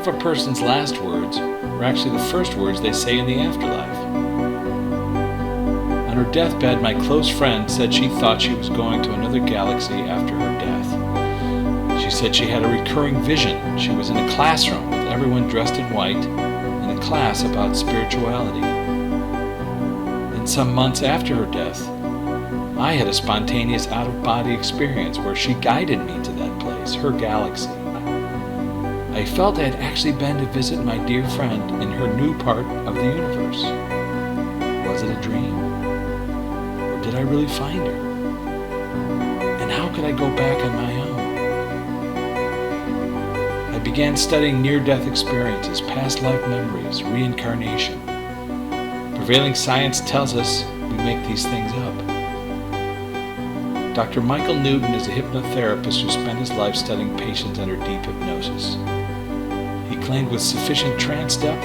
if a person's last words were actually the first words they say in the afterlife. On her deathbed, my close friend said she thought she was going to another galaxy after her death. She said she had a recurring vision. She was in a classroom with everyone dressed in white in a class about spirituality. And some months after her death, I had a spontaneous out-of-body experience where she guided me to that place, her galaxy. I felt I had actually been to visit my dear friend in her new part of the universe. Was it a dream? Or did I really find her? And how could I go back on my own? I began studying near-death experiences, past life memories, reincarnation. Prevailing science tells us we make these things up. Dr. Michael Newton is a hypnotherapist who spent his life studying patients under deep hypnosis. He claimed with sufficient trance depth,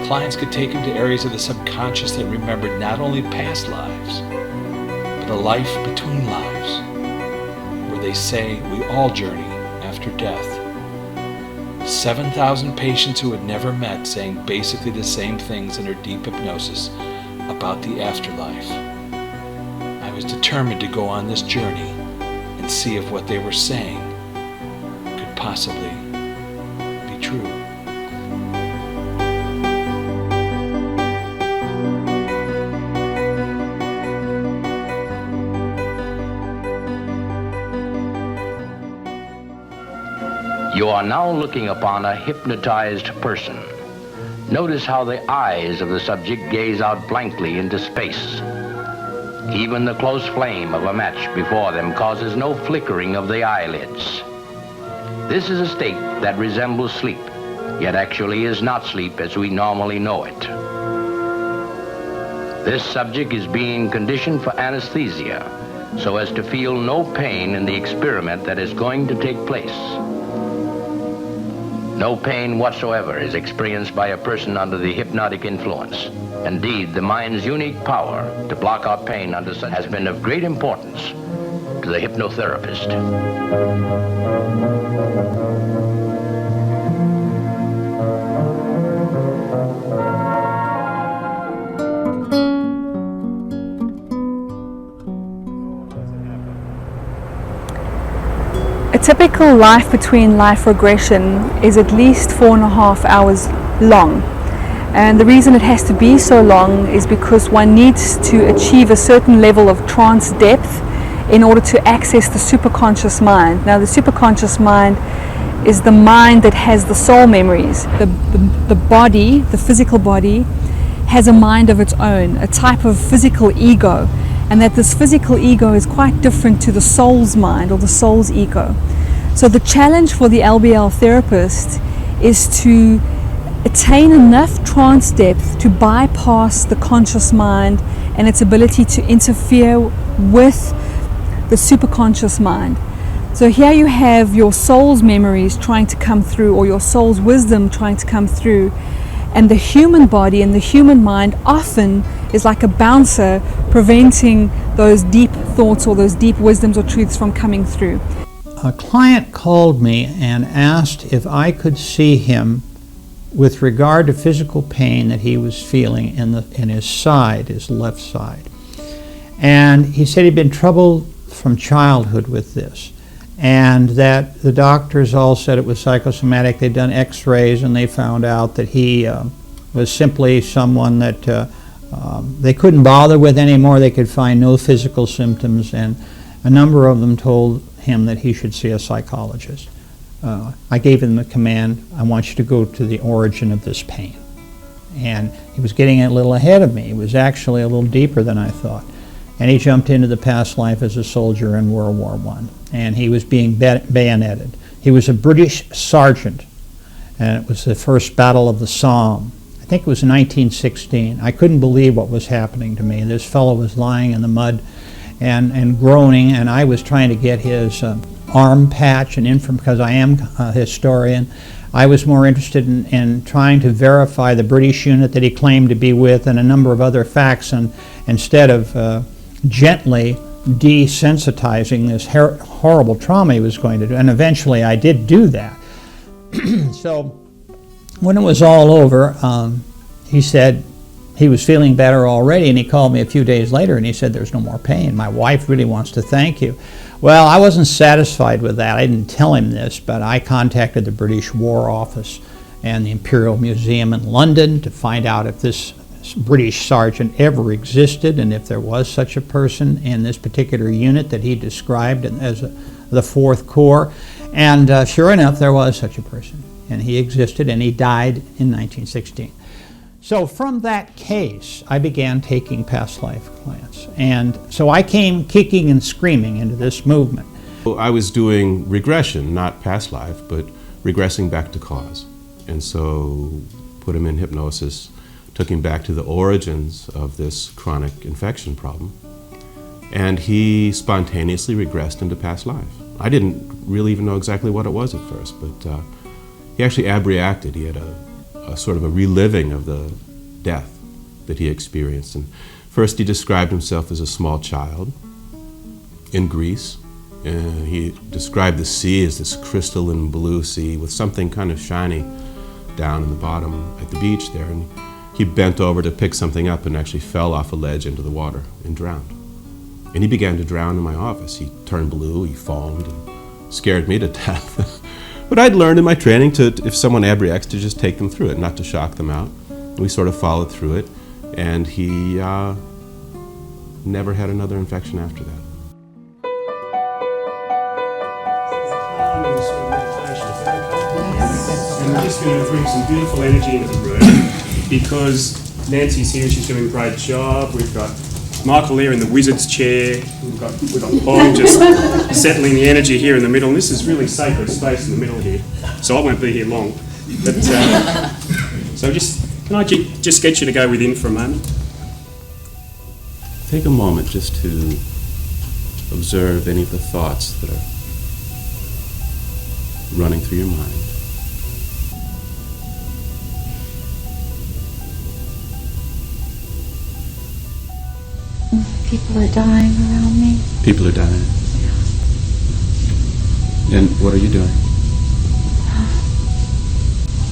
clients could take him to areas of the subconscious that remembered not only past lives, but a life between lives, where they say we all journey after death. 7,000 patients who had never met saying basically the same things under deep hypnosis about the afterlife. I was determined to go on this journey and see if what they were saying could possibly be true. You are now looking upon a hypnotized person. Notice how the eyes of the subject gaze out blankly into space. Even the close flame of a match before them causes no flickering of the eyelids. This is a state that resembles sleep, yet actually is not sleep as we normally know it. This subject is being conditioned for anesthesia so as to feel no pain in the experiment that is going to take place. No pain whatsoever is experienced by a person under the hypnotic influence. Indeed, the mind's unique power to block out pain under such has been of great importance to the hypnotherapist. A typical life between life regression is at least 4.5 hours long. And the reason it has to be so long is because one needs to achieve a certain level of trance depth in order to access the superconscious mind. Now, the superconscious mind is the mind that has the soul memories. The body, the physical body, has a mind of its own, a type of physical ego, and that this physical ego is quite different to the soul's mind or the soul's ego. So the challenge for the LBL therapist is to attain enough trance depth to bypass the conscious mind and its ability to interfere with the superconscious mind. So here you have your soul's memories trying to come through, or your soul's wisdom trying to come through, and the human body and the human mind often is like a bouncer preventing those deep thoughts or those deep wisdoms or truths from coming through. A client called me and asked if I could see him with regard to physical pain that he was feeling in his side, his left side. And he said he'd been troubled from childhood with this, and that the doctors all said it was psychosomatic. They'd done x-rays and they found out that he was simply someone that they couldn't bother with anymore. They could find no physical symptoms, and a number of them told him that he should see a psychologist. I gave him the command, I want you to go to the origin of this pain. And he was getting a little ahead of me. It was actually a little deeper than I thought. And he jumped into the past life as a soldier in World War I. And he was being bayoneted. He was a British sergeant, and it was the first battle of the Somme. I think it was 1916. I couldn't believe what was happening to me. This fellow was lying in the mud and groaning, and I was trying to get his arm patch and because I am a historian, I was more interested in trying to verify the British unit that he claimed to be with and a number of other facts, and instead of gently desensitizing this horrible trauma he was going to do. And eventually I did do that. So when it was all over, he said he was feeling better already, and he called me a few days later and he said, "There's no more pain. My wife really wants to thank you." Well, I wasn't satisfied with that. I didn't tell him this, but I contacted the British War Office and the Imperial Museum in London to find out if this British sergeant ever existed and if there was such a person in this particular unit that he described as the 4th Corps. And sure enough, there was such a person, and he existed, and he died in 1916. So from that case, I began taking past life clients. And so I came kicking and screaming into this movement. I was doing regression, not past life, but regressing back to cause. And so put him in hypnosis, took him back to the origins of this chronic infection problem. And he spontaneously regressed into past life. I didn't really even know exactly what it was at first, but he actually abreacted. He had a sort of a reliving of the death that he experienced. And first he described himself as a small child in Greece. He described the sea as this crystalline blue sea with something kind of shiny down in the bottom at the beach there. And he bent over to pick something up and actually fell off a ledge into the water and drowned. And he began to drown in my office. He turned blue, he foamed, and scared me to death. But I'd learned in my training to, if someone abreacts, to just take them through it, not to shock them out. And we sort of followed through it, and he never had another infection after that. And we're just going to bring some beautiful energy into the room because Nancy's here, she's doing a great job. We've got Michael here in the wizard's chair. We've got Paul just settling the energy here in the middle. And this is really sacred space in the middle here, so I won't be here long. But so can I just get you to go within for a moment? Take a moment just to observe any of the thoughts that are running through your mind. People are dying around me. People are dying. And what are you doing?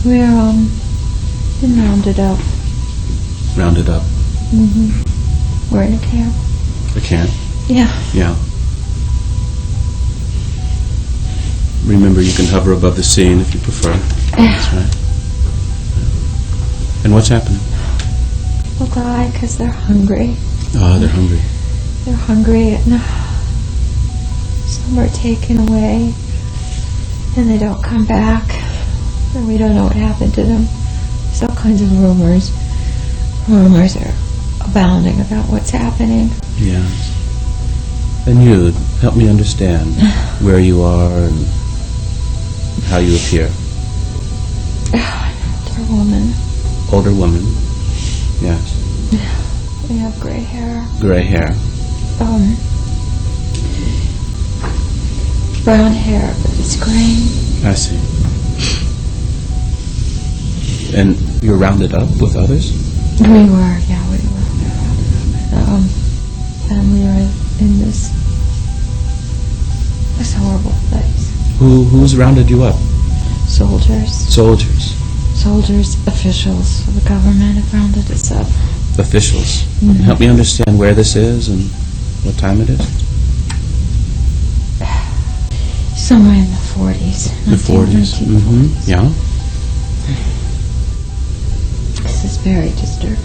We're been rounded up. Rounded up. Mm-hmm. We're in a camp. A camp? Yeah. Yeah. Remember, you can hover above the scene if you prefer. That's right. And what's happening? People die because they're hungry. Oh, they're hungry. They're hungry, and some are taken away, and they don't come back, and we don't know what happened to them. There's all kinds of rumors. Rumors are abounding about what's happening. Yes. And you, help me understand where you are and how you appear. Older woman. Older woman. Yes. We have gray hair. Gray hair. Brown hair, but it's gray. I see. And you're rounded up with others? We were, yeah, we were. And we were in this horrible place. Who's rounded you up? Soldiers. Soldiers. Soldiers, officials of the government have rounded us up. Officials. Mm-hmm. Help me understand where this is and what time it is. Somewhere in the 40s. The 40s. Mm-hmm. Yeah. This is very disturbing.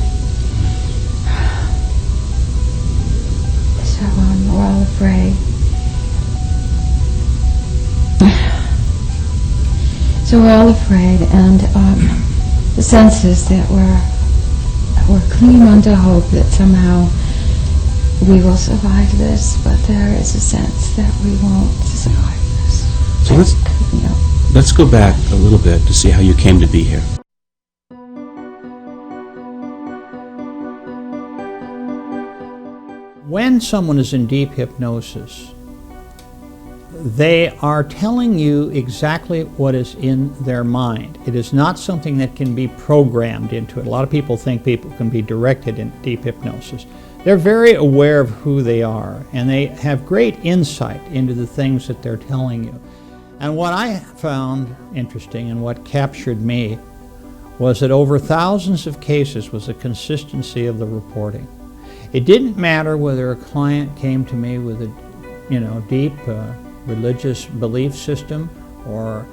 So we're all afraid. So we're all afraid, and the sense is that we're clinging on to hope that somehow we will survive this, but there is a sense that we won't survive this. So let's go back a little bit to see how you came to be here. When someone is in deep hypnosis, they are telling you exactly what is in their mind. It is not something that can be programmed into it. A lot of people think people can be directed in deep hypnosis. They're very aware of who they are, and they have great insight into the things that they're telling you. And what I found interesting and what captured me was that over thousands of cases was the consistency of the reporting. It didn't matter whether a client came to me with a deep religious belief system or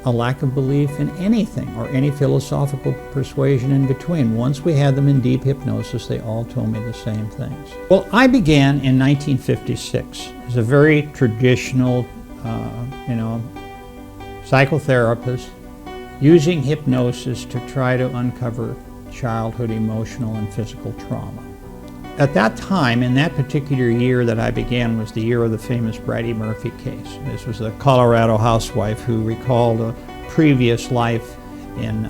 a lack of belief in anything or any philosophical persuasion in between. Once we had them in deep hypnosis, they all told me the same things. Well, I began in 1956 as a very traditional, psychotherapist using hypnosis to try to uncover childhood emotional and physical trauma. At that time, in that particular year that I began, was the year of the famous Bridie Murphy case. This was a Colorado housewife who recalled a previous life in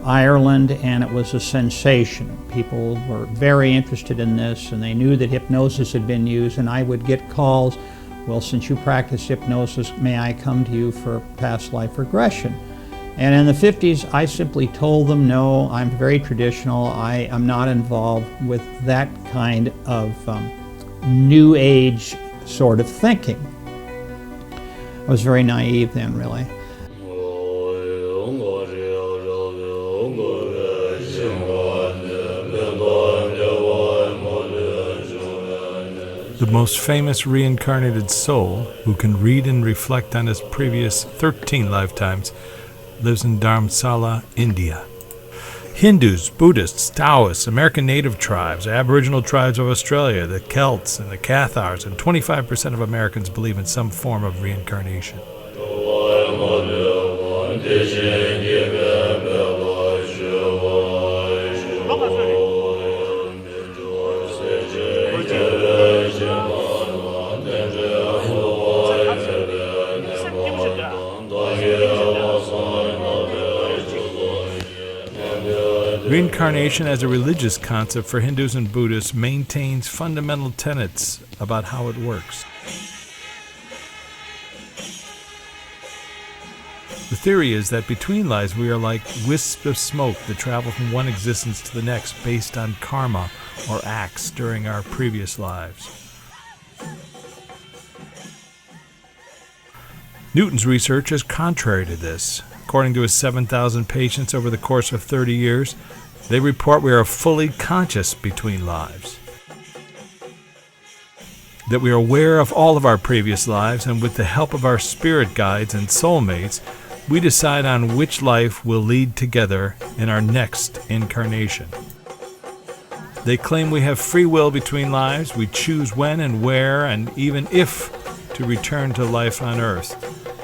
Ireland, and it was a sensation. People were very interested in this, and they knew that hypnosis had been used, and I would get calls, well, since you practice hypnosis, may I come to you for past life regression? And in the 50s, I simply told them, no, I'm very traditional. I am not involved with that kind of new age sort of thinking. I was very naive then, really. The most famous reincarnated soul, who can read and reflect on his previous 13 lifetimes, lives in Dharamsala, India. Hindus, Buddhists, Taoists, American Native tribes, Aboriginal tribes of Australia, the Celts and the Cathars, and 25% of Americans believe in some form of reincarnation. Reincarnation as a religious concept for Hindus and Buddhists maintains fundamental tenets about how it works. The theory is that between lives we are like wisps of smoke that travel from one existence to the next based on karma or acts during our previous lives. Newton's research is contrary to this. According to his 7,000 patients over the course of 30 years, they report we are fully conscious between lives. That we are aware of all of our previous lives, and with the help of our spirit guides and soulmates, we decide on which life will lead together in our next incarnation. They claim we have free will between lives. We choose when and where and even if to return to life on earth.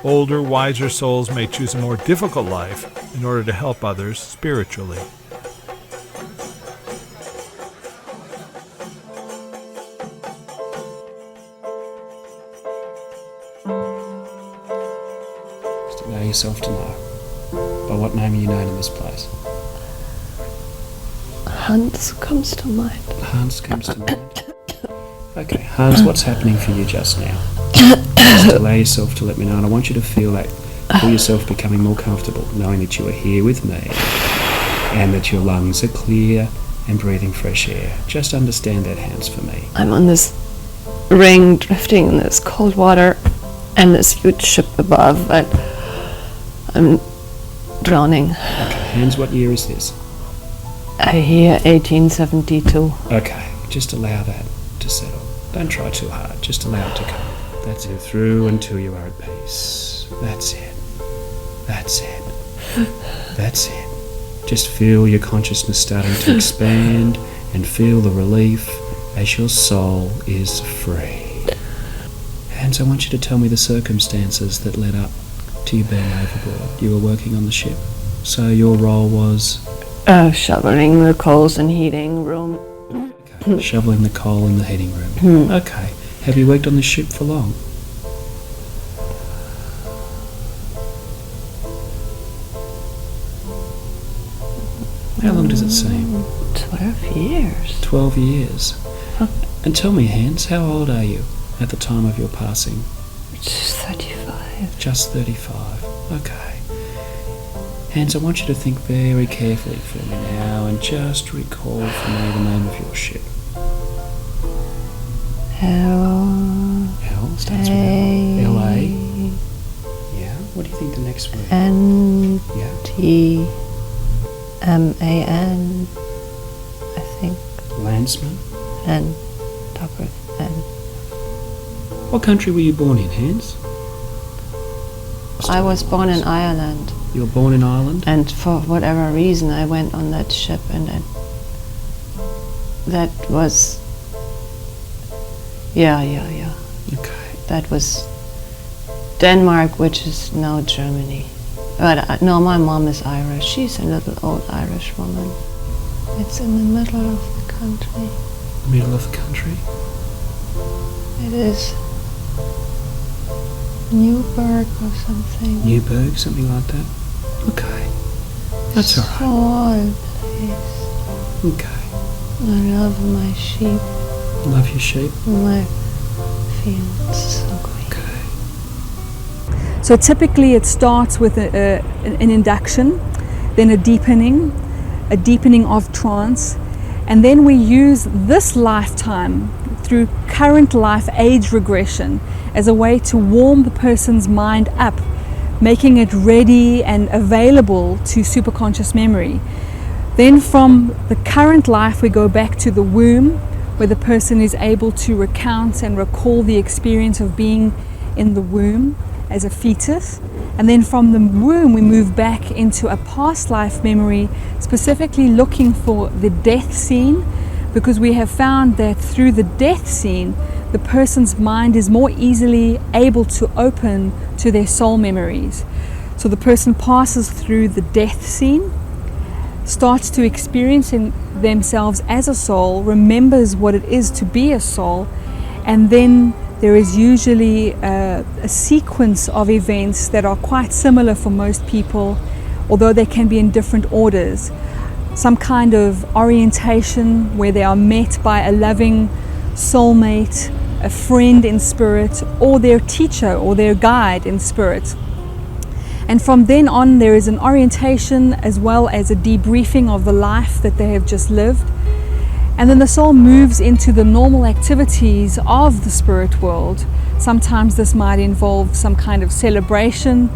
Older, wiser souls may choose a more difficult life in order to help others spiritually. Just allow yourself to know. By what name are you known in this place? Hans comes to mind. Hans comes to mind. Okay, Hans, what's happening for you just now? Just allow yourself to let me know, and I want you to feel yourself becoming more comfortable, knowing that you are here with me, and that your lungs are clear and breathing fresh air. Just understand that, Hans, for me. I'm on this ring drifting in this cold water and this huge ship above, but I'm drowning. Okay, Hans, what year is this? I hear 1872. Okay, just allow that to settle. Don't try too hard, just allow it to come. That's it, through until you are at peace. That's it. That's it. That's it. Just feel your consciousness starting to expand and feel the relief as your soul is free. And I want you to tell me the circumstances that led up to you being overboard. You were working on the ship, so your role was? Shoveling the coals and heating room. Okay. Shoveling the coal in the heating room. Okay. Have you worked on the ship for long? How long does it seem? 12 years. 12 years. And tell me, Hans, how old are you at the time of your passing? Just 35. Just 35. Okay. Hans, I want you to think very carefully for me now and just recall for me the name of your ship. L starts with L. L-A. Yeah. What do you think the next word? And yeah. T-M-A-N, I think, Landsman. and top of N. What country were you born in, Hans? I was born in Ireland, You were born in Ireland? and for whatever reason I went on that ship, and that was, yeah. Okay. That was Denmark, which is now Germany. But no, my mom is Irish. She's a little old Irish woman. It's in the middle of the country. Middle of the country? It is Newburgh or something. Newburgh, something like that? Okay. That's all right. Small place. Okay. I love my sheep, Love your sheep? my fields. So great. Okay. So typically it starts with an induction, then a deepening of trance, and then we use this lifetime through current life age regression as a way to warm the person's mind up, making it ready and available to superconscious memory. Then from the current life we go back to the womb, where the person is able to recount and recall the experience of being in the womb as a fetus. And then from the womb we move back into a past life memory, specifically looking for the death scene, because we have found that through the death scene the person's mind is more easily able to open to their soul memories. So the person passes through the death scene, starts to experience themselves as a soul, remembers what it is to be a soul, and then there is usually a sequence of events that are quite similar for most people, although they can be in different orders. Some kind of orientation where they are met by a loving soulmate, a friend in spirit, or their teacher or their guide in spirit. And from then on there is an orientation as well as a debriefing of the life that they have just lived. And then the soul moves into the normal activities of the spirit world. Sometimes this might involve some kind of celebration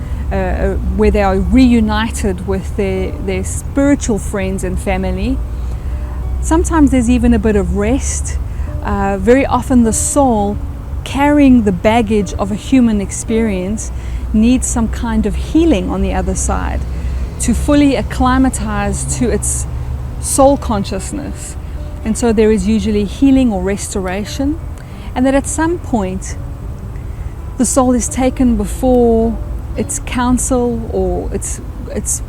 where they are reunited with their spiritual friends and family. Sometimes there's even a bit of rest. Very often the soul, carrying the baggage of a human experience, needs some kind of healing on the other side to fully acclimatize to its soul consciousness. And so there is usually healing or restoration, and that at some point the soul is taken before its council or its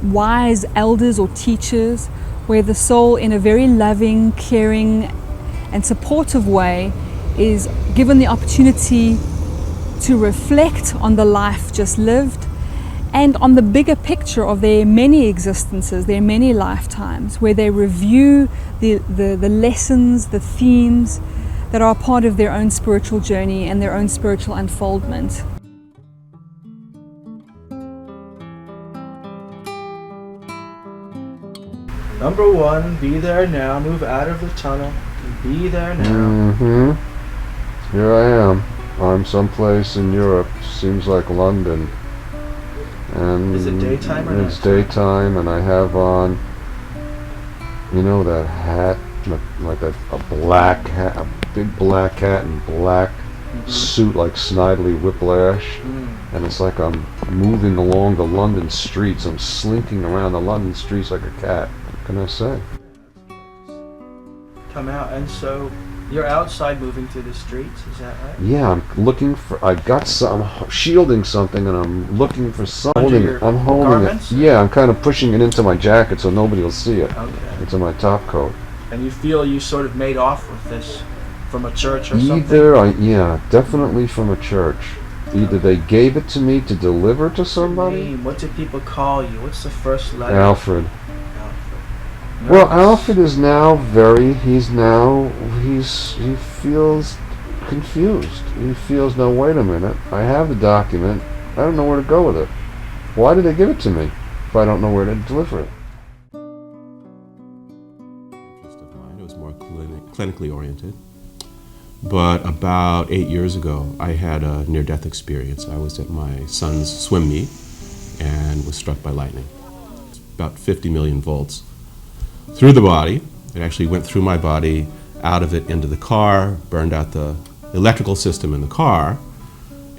wise elders or teachers, where the soul in a very loving, caring and supportive way is given the opportunity to reflect on the life just lived and on the bigger picture of their many existences, their many lifetimes, where they review the lessons, the themes that are part of their own spiritual journey and their own spiritual unfoldment. Number one, be there now. Move out of the tunnel. Be there now. Mm-hmm. Here I am. I'm someplace in Europe. Seems like London. And Is it daytime or it's nighttime? daytime, and I have on, you know, that hat, like a black hat, a big black hat and black suit like Snidely Whiplash. And it's like I'm moving along the London streets. I'm slinking around the London streets like a cat. What can I say? Come out, and so you're outside moving through the streets, is that right? Yeah, I'm looking for. I've got some. I'm shielding something, and I'm looking for something. Under your I'm holding garments? it. Yeah, I'm kind of pushing it into my jacket so nobody will see it. Okay. Into my top coat. And you feel you sort of made off with this from a church or something? Yeah, definitely from a church. Either they gave it to me to deliver to somebody. Name? What do people call you? What's the first letter? Alfred. Alfred. Well, Nervous? Alfred is now he feels confused. He feels, no, wait a minute, I have the document, I don't know where to go with it. Why did they give it to me if I don't know where to deliver it? Interest of mine, it was more clinically oriented. But about 8 years ago, I had a near-death experience. I was at my son's swim meet and was struck by lightning. about 50 million volts through the body. It actually went through my body, out of it into the car, burned out the electrical system in the car,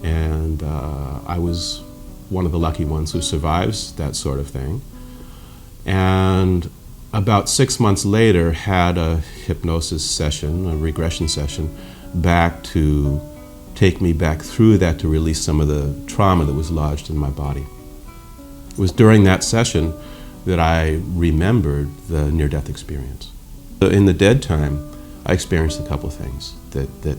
and I was one of the lucky ones who survives that sort of thing. And about 6 months later, had a hypnosis session, a regression session, back to take me back through that to release some of the trauma that was lodged in my body. It was during that session that I remembered the near-death experience. In the dead time, I experienced a couple of things that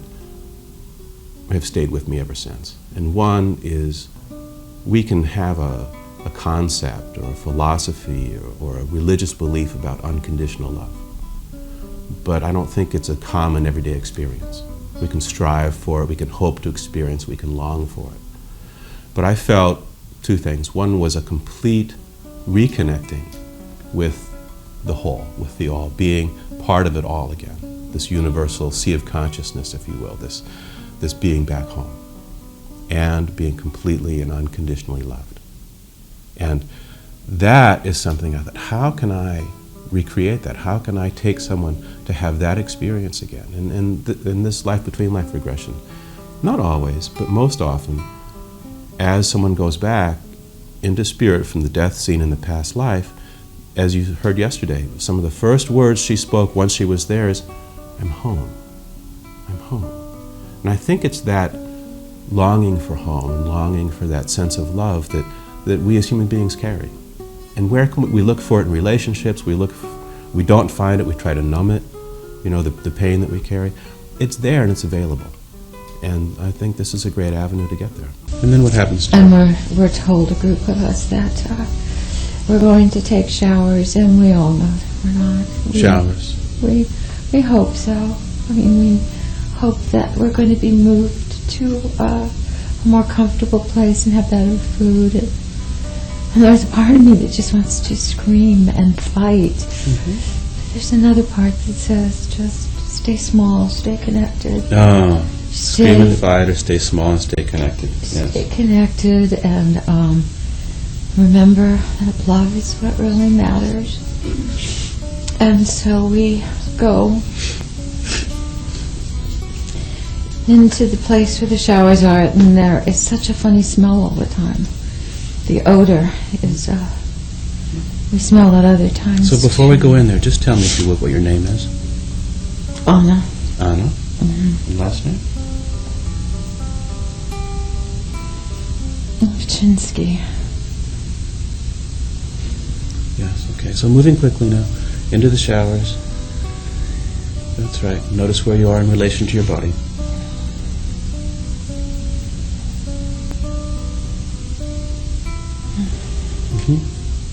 have stayed with me ever since. And one is we can have a concept or a philosophy or a religious belief about unconditional love. But I don't think it's a common everyday experience. We can strive for it, we can hope to experience, we can long for it. But I felt two things. One was a complete reconnecting with the whole, with the all, being part of it all again. This universal sea of consciousness, if you will, this being back home, and being completely and unconditionally loved. And that is something I thought, how can I recreate that? How can I take someone to have that experience again? And in this life between life regression, not always, but most often, as someone goes back into spirit from the death scene in the past life, as you heard yesterday, some of the first words she spoke once she was there is, I'm home. I'm home. And I think it's that longing for home and longing for that sense of love that we as human beings carry. And where can we look for it in relationships? We don't find it, we try to numb it, the pain that we carry. It's there and it's available. And I think this is a great avenue to get there. And then what happens? And we're told, a group of us, that we're going to take showers, and we all know we're not. Showers. We hope so. I mean, we hope that we're going to be moved to a more comfortable place and have better food. And there's a part of me that just wants to scream and fight. Mm-hmm. There's another part that says, just stay small, stay connected. Oh, scream and fight, or stay small and stay connected. Yes. Stay connected, and remember that love is what really matters. And so we go into the place where the showers are, and there is such a funny smell all the time. The odor is, we smell at other times. So before we go in there, just tell me, if you would, what your name is. Anna. Anna? Mm-hmm. And last name? Vichinsky. Yes, okay. So moving quickly now into the showers. That's right. Notice where you are in relation to your body.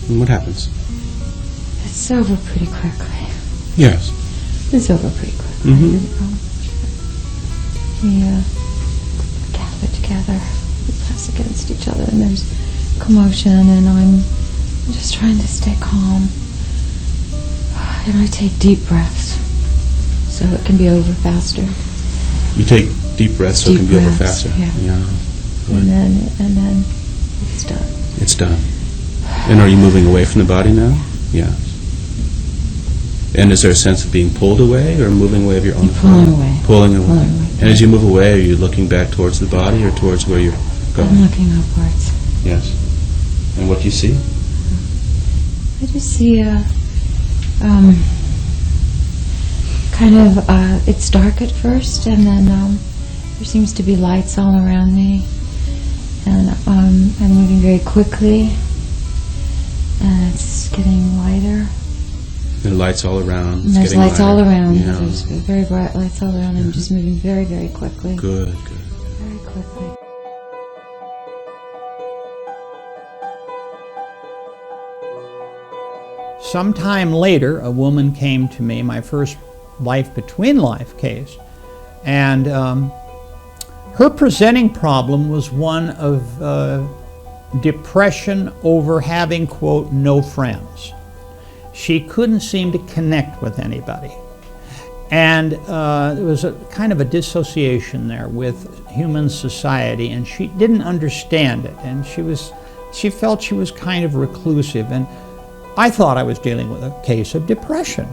And what happens? It's over pretty quickly. Yes. It's over pretty quickly. Mm-hmm. We gather together, we press against each other, and there's commotion, and I'm just trying to stay calm. And I take deep breaths so it can be over faster. You take deep breaths so it can be over faster. Yeah. And then it's done. It's done. And are you moving away from the body now? Yeah. And is there a sense of being pulled away or moving away of your own Pulling power? away. Pulling away. Pulling away. And as you move away, are you looking back towards the body or towards where you're going? I'm looking upwards. Yes. And what do you see? I just see it's dark at first, and then there seems to be lights all around me, and I'm moving very quickly, and it's getting lighter. There are lights all around. And there's lights all around. Yeah. There's very bright lights all around. I'm just moving very, very quickly. Good. Very quickly. Sometime later, a woman came to me, my first life between life case, and her presenting problem was one of depression over having, quote, no friends. She couldn't seem to connect with anybody. And there was a kind of a dissociation there with human society, and she didn't understand it, and she felt she was kind of reclusive. And I thought I was dealing with a case of depression.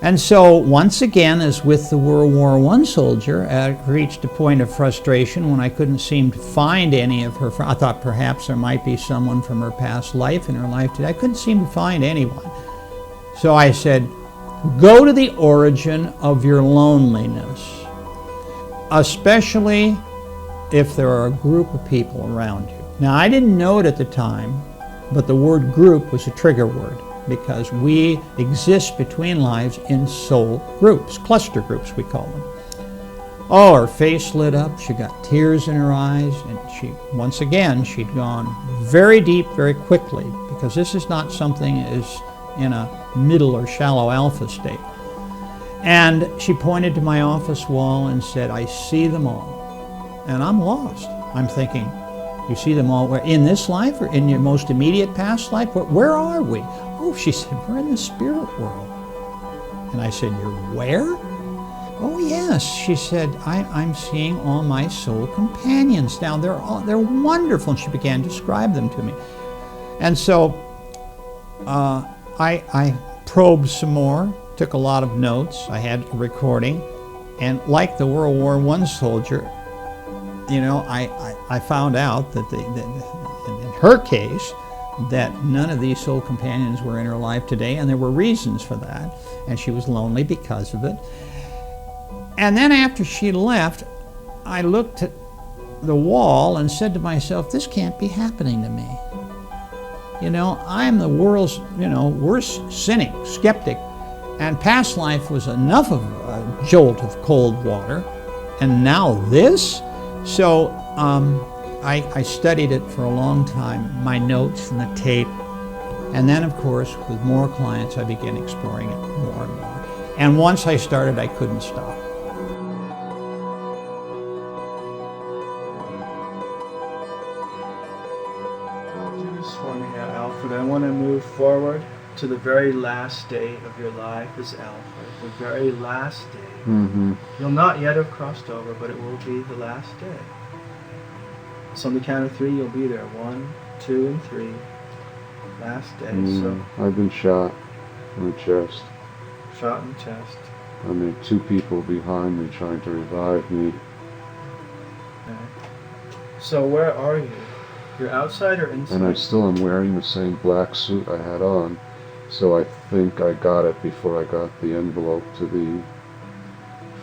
And so once again, as with the World War I soldier, I reached a point of frustration when I couldn't seem to find any of her. I thought perhaps there might be someone from her past life in her life today. I couldn't seem to find anyone. So I said, go to the origin of your loneliness, especially if there are a group of people around you. Now, I didn't know it at the time, but the word group was a trigger word, because we exist between lives in soul groups, cluster groups we call them. Oh, her face lit up, she got tears in her eyes, and once again, she'd gone very deep very quickly, because this is not something that is in a middle or shallow alpha state. And she pointed to my office wall and said, I see them all. And I'm lost. I'm thinking, you see them all where, in this life or in your most immediate past life? Where are we? Oh, she said, we're in the spirit world. And I said, you're where? Oh, yes. She said, I'm seeing all my soul companions now. They're wonderful. And she began to describe them to me. And so I probed some more, took a lot of notes. I had a recording. And like the World War I soldier, you know, I found out that in her case, that none of these soul companions were in her life today, and there were reasons for that, and she was lonely because of it. And then after she left, I looked at the wall and said to myself, this can't be happening to me. You know, I'm the world's, worst cynic, skeptic, and past life was enough of a jolt of cold water, and now this? So I studied it for a long time, my notes and the tape, and then of course with more clients I began exploring it more and more. And once I started, I couldn't stop. Do this for me now, Alfred. I want to move forward to the very last day of your life as Alfred, the very last day. Mm-hmm. You'll not yet have crossed over, but it will be the last day. So on the count of 3, you'll be there. 1, 2, and 3. Last day. So I've been shot in the chest. shot in the chest. And there are 2 people behind me trying to revive me. Okay. So where are you? You're outside or inside? And I still am wearing the same black suit I had on. So I think I got it before I got the envelope to the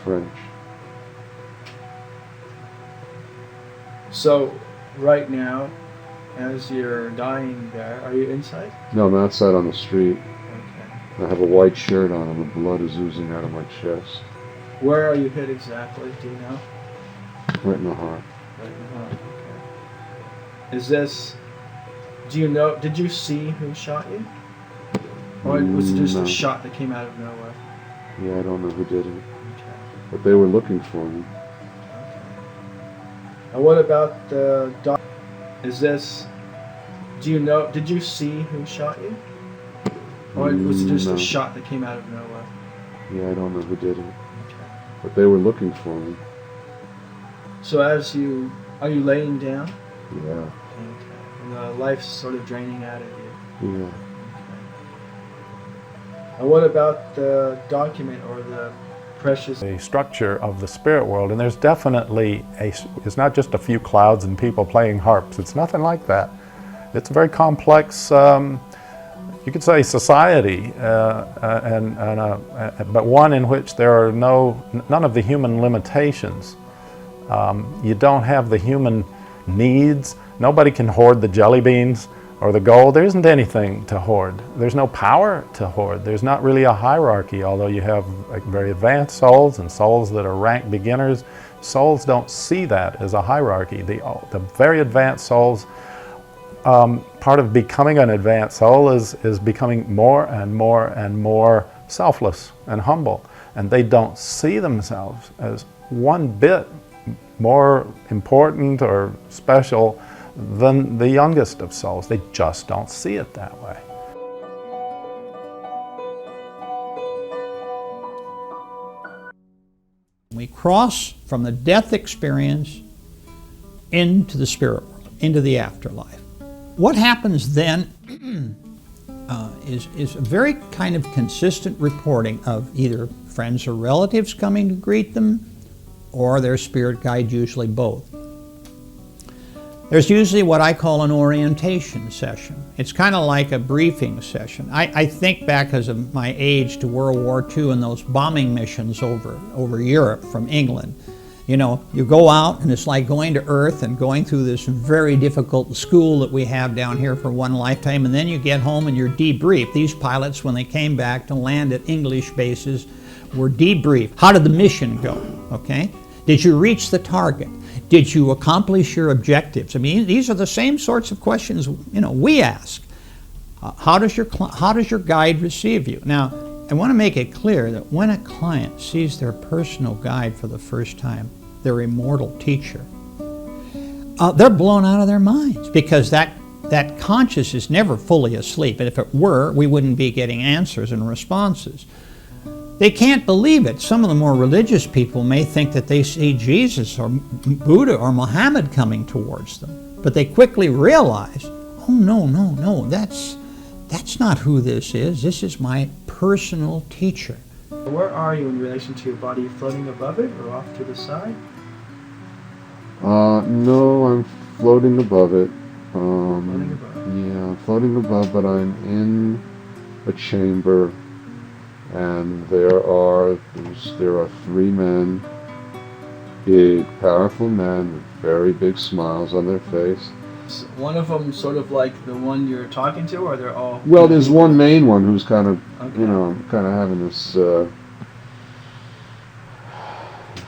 French. So right now, as you're dying there, are you inside? No, I'm outside on the street. Okay. I have a white shirt on and the blood is oozing out of my chest. Where are you hit exactly? Do you know? Right in the heart. Right in the heart. Okay. Is this? Do you know? Did you see who shot you? Or was it just No. a shot that came out of nowhere? Yeah, I don't know who did it. Okay. But they were looking for me. Okay. And what about the doc? Is this? Do you know? Did you see who shot you? Or was it just No. a shot that came out of nowhere? Yeah, I don't know who did it. Okay. But they were looking for me. So as you are you laying down? Yeah. Okay. And the life's sort of draining out of you. Yeah. Okay. And what about the document or the precious? The structure of the spirit world, and there's definitely it's not just a few clouds and people playing harps. It's nothing like that. It's a very complex, you could say, society, but one in which there are none of the human limitations. You don't have the human needs. Nobody can hoard the jelly beans or the gold. There isn't anything to hoard. There's no power to hoard. There's not really a hierarchy, although you have very advanced souls and souls that are ranked beginners. Souls don't see that as a hierarchy. The very advanced souls, part of becoming an advanced soul is becoming more and more and more selfless and humble. And they don't see themselves as one bit more important or special than the youngest of souls. They just don't see it that way. We cross from the death experience into the spirit world, into the afterlife. What happens then is a very kind of consistent reporting of either friends or relatives coming to greet them, or their spirit guide, usually both. There's usually what I call an orientation session. It's kind of like a briefing session. I think back, because of my age, to World War II and those bombing missions over Europe from England. You know, you go out and it's like going to Earth and going through this very difficult school that we have down here for one lifetime, and then you get home and you're debriefed. These pilots, when they came back to land at English bases, were debriefed. How did the mission go? Okay? Did you reach the target? Did you accomplish your objectives? I mean, these are the same sorts of questions, you know, we ask. How does your guide receive you? Now, I want to make it clear that when a client sees their personal guide for the first time, their immortal teacher, they're blown out of their minds, because that conscious is never fully asleep. And if it were, we wouldn't be getting answers and responses. They can't believe it. Some of the more religious people may think that they see Jesus or Buddha or Muhammad coming towards them. But they quickly realize, oh, no, that's not who this is. This is my personal teacher. Where are you in relation to your body? Are you floating above it or off to the side? No, I'm floating above it. Floating above. Yeah, I'm floating above, but I'm in a chamber, and there are 3 men, big, powerful men with very big smiles on their face. Is one of them sort of like the one you're talking to, or they're all? Well, there's one main one who's kind of, Okay. you know, kind of having this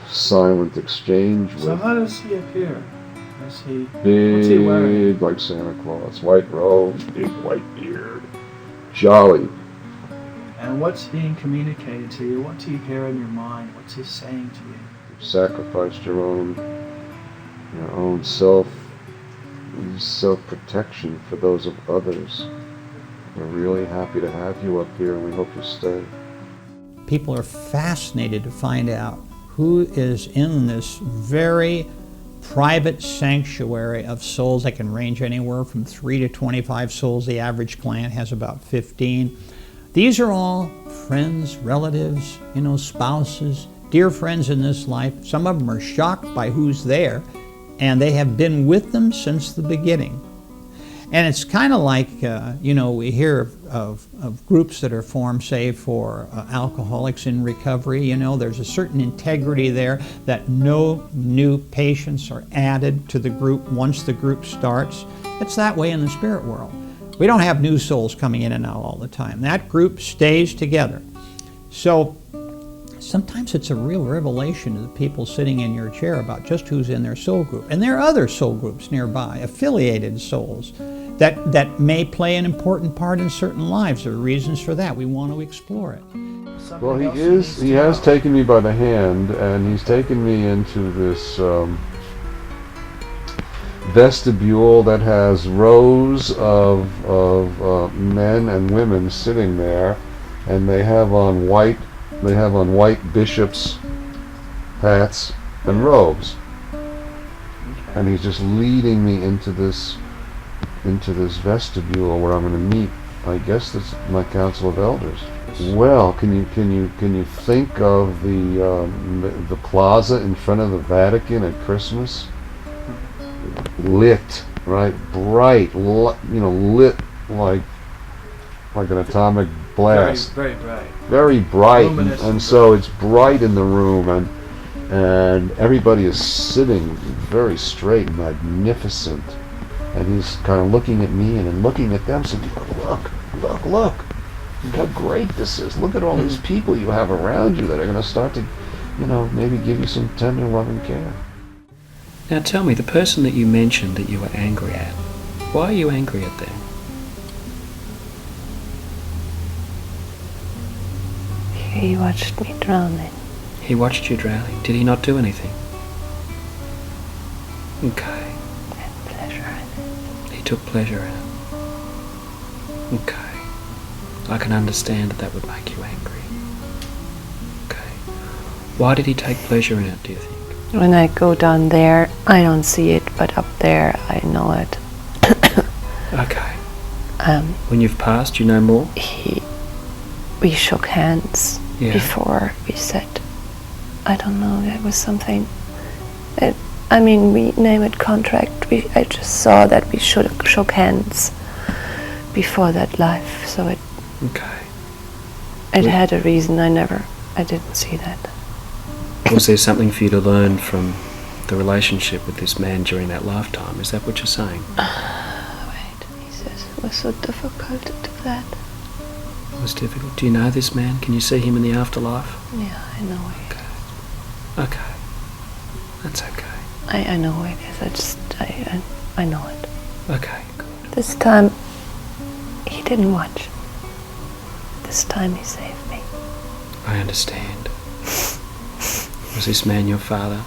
silent exchange with. So how does he appear? What's he wearing? Big, like Santa Claus, white robe, big white beard, jolly. And what's being communicated to you? What do you hear in your mind? What's he saying to you? You've sacrificed your own self-protection for those of others. We're really happy to have you up here, and we hope you stay. People are fascinated to find out who is in this very private sanctuary of souls that can range anywhere from 3 to 25 souls. The average client has about 15. These are all friends, relatives, you know, spouses, dear friends in this life. Some of them are shocked by who's there, and they have been with them since the beginning. And it's kind of like, you know, we hear of groups that are formed, say, for alcoholics in recovery. You know, there's a certain integrity there that no new patients are added to the group once the group starts. It's that way in the spirit world. We don't have new souls coming in and out all the time. That group stays together. So sometimes it's a real revelation to the people sitting in your chair about just who's in their soul group. And there are other soul groups nearby, affiliated souls, that may play an important part in certain lives. There are reasons for that. We want to explore it. Well, he has taken me by the hand, and he's taken me into this vestibule that has rows of men and women sitting there, and they have on white bishops' hats and robes. And he's just leading me into this vestibule where I'm going to meet, I guess that's my council of elders. Well, can you think of the plaza in front of the Vatican at Christmas? Lit, right? Bright, lit like an atomic blast. Very bright. Very bright, Luminous and so it's bright in the room, and everybody is sitting very straight and magnificent. And he's kind of looking at me and then looking at them, saying, look, look how great this is. Look at all these people you have around you that are going to start to, maybe give you some tender loving care. Now tell me, the person that you mentioned that you were angry at, why are you angry at them? He watched me drowning. He watched you drowning. Did he not do anything? Okay. He took pleasure in it. Okay. I can understand that would make you angry. Okay. Why did he take pleasure in it, do you think? When I go down there, I don't see it, but up there, I know it. Okay. When you've passed, you know more? We shook hands Yeah. before we said, I don't know, there was something. I mean, we name it contract. I just saw that we shook hands before that life, so it had a reason. I didn't see that. Was there something for you to learn from the relationship with this man during that lifetime? Is that what you're saying? Wait, he says it was so difficult to do that. It was difficult. Do you know this man? Can you see him in the afterlife? Yeah, I know it. Okay. That's okay. I know who it is. I know it. Okay, good. This time, he didn't watch. This time he saved me. I understand. Was this man your father?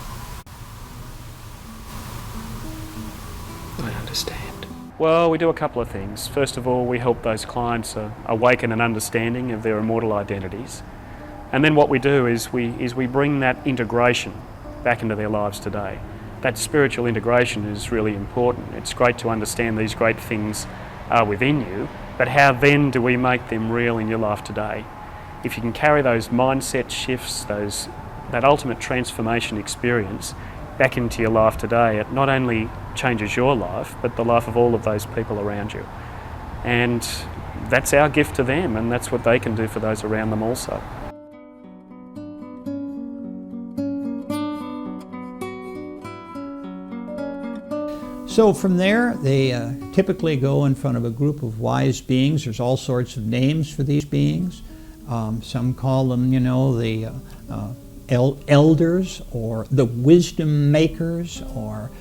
I understand. Well, we do a couple of things. First of all, we help those clients awaken an understanding of their immortal identities. And then what we do is we bring that integration back into their lives today. That spiritual integration is really important. It's great to understand these great things are within you, but how then do we make them real in your life today? If you can carry those mindset shifts, that ultimate transformation experience back into your life today, it not only changes your life, but the life of all of those people around you. And that's our gift to them, and that's what they can do for those around them also. So from there, they typically go in front of a group of wise beings. There's all sorts of names for these beings. Some call them, the elders, or the wisdom makers, or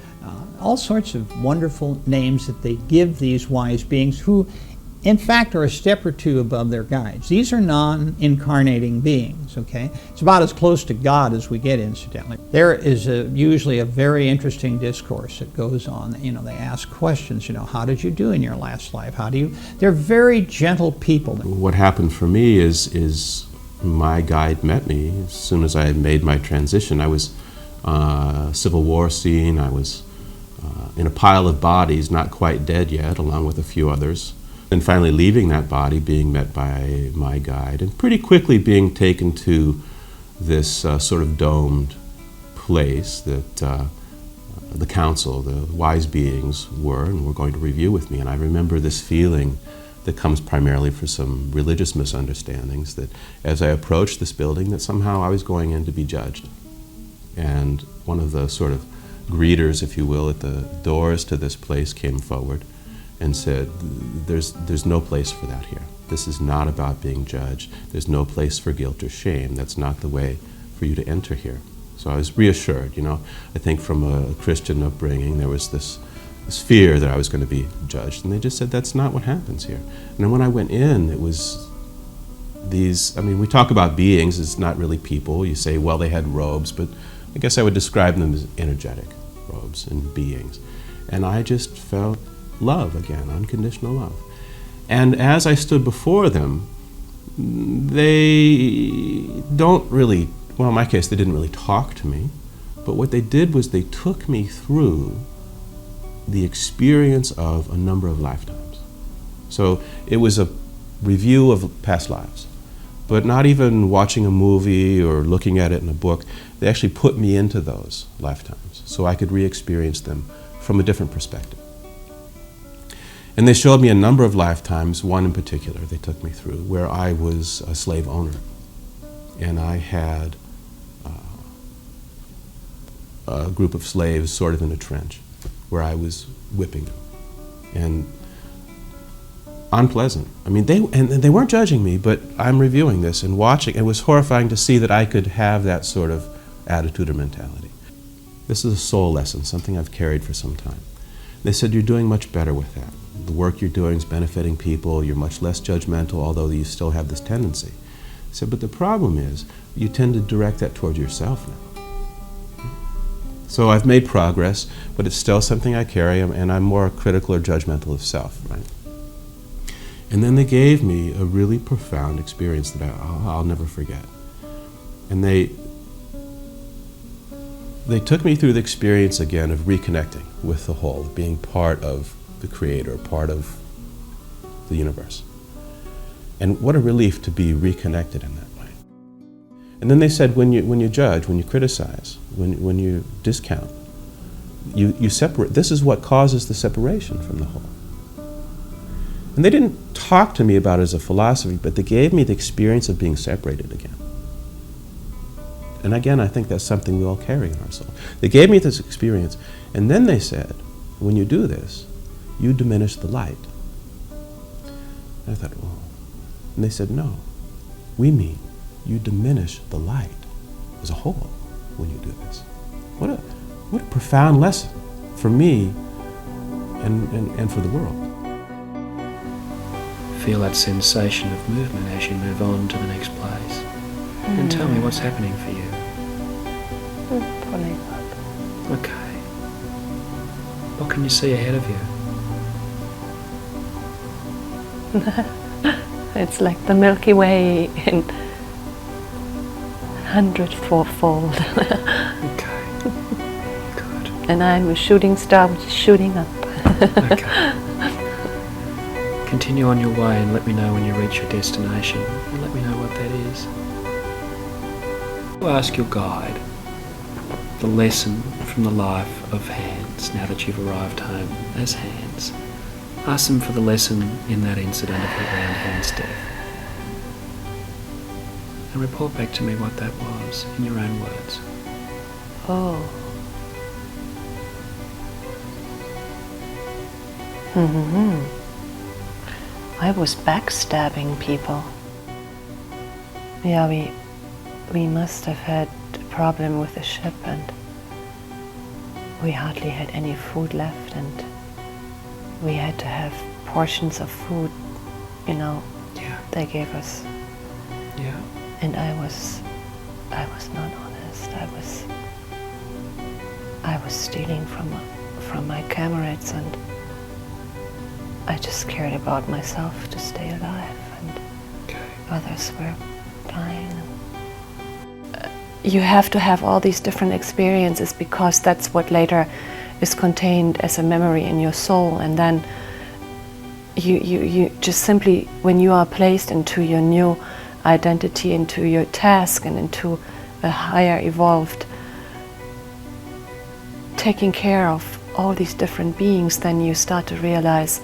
all sorts of wonderful names that they give these wise beings who, in fact, are a step or two above their guides. These are non-incarnating beings, okay? It's about as close to God as we get, incidentally. There is usually a very interesting discourse that goes on. They ask questions, how did you do in your last life? They're very gentle people. What happened for me is my guide met me as soon as I had made my transition. I was Civil War scene. I was in a pile of bodies, not quite dead yet, along with a few others. And finally leaving that body, being met by my guide, and pretty quickly being taken to this sort of domed place that the council, the wise beings were going to review with me. And I remember this feeling that comes primarily from some religious misunderstandings, that as I approached this building, that somehow I was going in to be judged. And one of the sort of greeters, if you will, at the doors to this place came forward and said, there's no place for that here. This is not about being judged. There's no place for guilt or shame. That's not the way for you to enter here. So I was reassured, I think from a Christian upbringing, there was this fear that I was going to be judged. And they just said, that's not what happens here. And then when I went in, it was these, we talk about beings, it's not really people. You say, well, they had robes, but I guess I would describe them as energetic robes and beings. And I just felt love again, unconditional love. And as I stood before them, they don't really, well, in my case, they didn't really talk to me, but what they did was they took me through the experience of a number of lifetimes. So it was a review of past lives, but not even watching a movie or looking at it in a book. They actually put me into those lifetimes so I could re-experience them from a different perspective. And they showed me a number of lifetimes, one in particular they took me through, where I was a slave owner. And I had a group of slaves sort of in a trench where I was whipping them. And unpleasant. They weren't judging me, but I'm reviewing this and watching. It was horrifying to see that I could have that sort of attitude or mentality. This is a soul lesson, something I've carried for some time. They said, you're doing much better with that. The work you're doing is benefiting people. You're much less judgmental, although you still have this tendency. I said, but the problem is you tend to direct that towards yourself now. So I've made progress, but it's still something I carry, and I'm more critical or judgmental of self, right? And then they gave me a really profound experience that I'll never forget. And they took me through the experience again of reconnecting with the whole, being part of the Creator, part of the universe. And what a relief to be reconnected in that way. And then they said, when you judge, when you criticize, when you discount, you separate. This is what causes the separation from the whole. And they didn't talk to me about it as a philosophy, but they gave me the experience of being separated again. And again, I think that's something we all carry in our soul. They gave me this experience, and then they said, when you do this, you diminish the light. And I thought, well, and they said, no, we mean you diminish the light as a whole when you do this. What a profound lesson for me and for the world. Feel that sensation of movement as you move on to the next place. And tell me what's happening for you. Pulling up. Okay. What can you see ahead of you? It's like the Milky Way in 100-fold. Okay. Good. And I'm a shooting star which is shooting up. Okay. Continue on your way and let me know when you reach your destination, and let me know what that is. Ask your guide the lesson from the life of Hans now that you've arrived home as Hans. Ask them for the lesson in that incident around Hans' death. And report back to me what that was in your own words. Oh. I was backstabbing people. Yeah, we must have had a problem with the ship, and we hardly had any food left, and we had to have portions of food, you know, they gave us. Yeah. And I was not honest. I was stealing from my comrades, and I just cared about myself to stay alive, and others were dying. You have to have all these different experiences because that's what later is contained as a memory in your soul, and then you just simply, when you are placed into your new identity, into your task, and into a higher evolved taking care of all these different beings, then you start to realize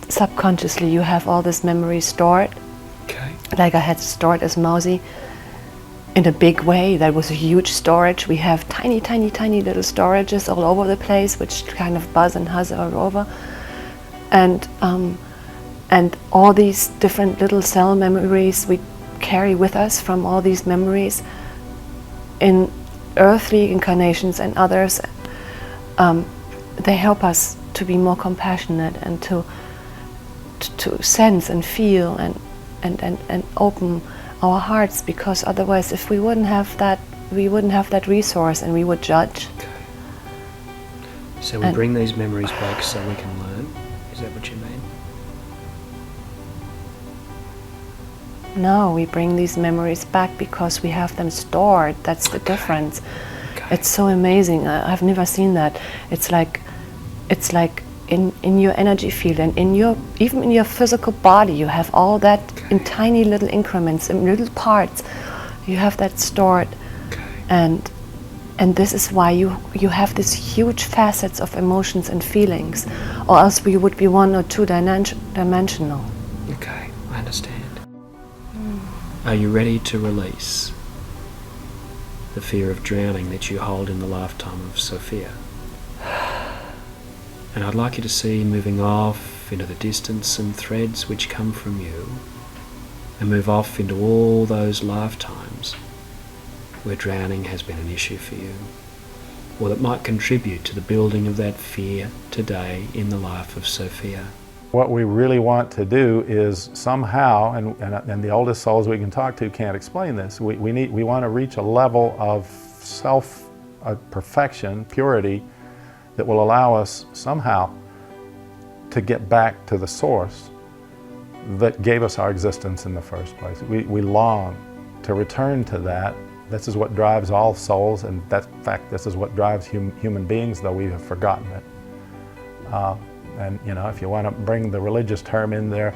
subconsciously you have all this memory stored. Okay. Like I had stored as Mousy in a big way. That was a huge storage. We have tiny little storages all over the place, which kind of buzz and huzz all over. And all these different little cell memories we carry with us from all these memories in earthly incarnations and others. They help us to be more compassionate and to sense and feel and open our hearts, because otherwise, if we wouldn't have that resource, and we would judge. Okay. So we bring these memories back so we can learn. Is that what you mean? No, we bring these memories back because we have them stored. That's the difference. Okay. It's so amazing. I've never seen that. It's like in your energy field, and even in your physical body, you have all that in tiny little increments, in little parts. You have that stored, and this is why you have these huge facets of emotions and feelings, or else we would be one or two dimensional. Okay, I understand. Are you ready to release the fear of drowning that you hold in the lifetime of Sophia? And I'd like you to see moving off into the distance some threads which come from you, and move off into all those lifetimes where drowning has been an issue for you, or that might contribute to the building of that fear today in the life of Sophia. What we really want to do is somehow, and the oldest souls we can talk to can't explain this, we want to reach a level of self-perfection, purity, that will allow us somehow to get back to the source that gave us our existence in the first place. We long to return to that. This is what drives all souls, and in fact, this is what drives human beings, though we have forgotten it. And you know, if you want to bring the religious term in there,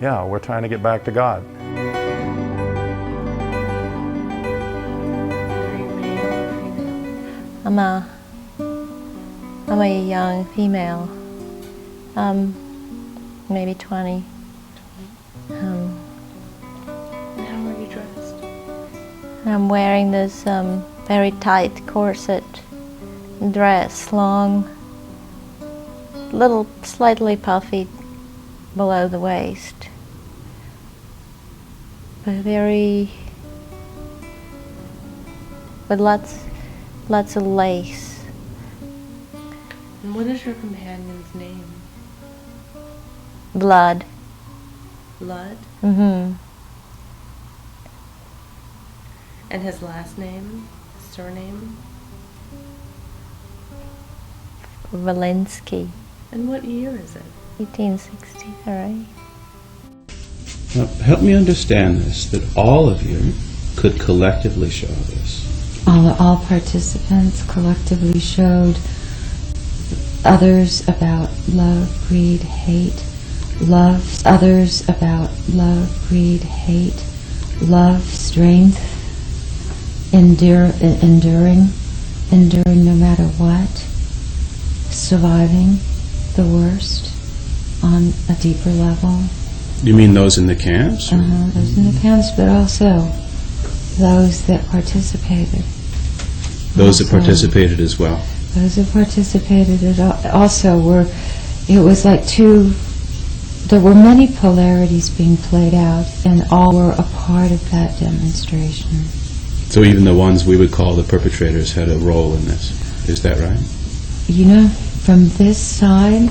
yeah, we're trying to get back to God. I'm a young female, maybe 20. And how are you dressed? I'm wearing this very tight corset dress, long, little slightly puffy below the waist, but with lots of lace. And what is your companion's name? Blood. Blood? Mm-hmm. And his last name? Surname? Walensky. And what year is it? 1863. Now, help me understand this, that all of you could collectively show this. All participants collectively showed others about love, greed, hate. Love, others about love, greed, hate. Love, strength, enduring no matter what. Surviving the worst on a deeper level. You mean those in the camps? Those in the camps, but also those that participated. Those that participated as well. Those who participated also were, it was like there were many polarities being played out, and all were a part of that demonstration. So even the ones we would call the perpetrators had a role in this. Is that right? You know, from this side,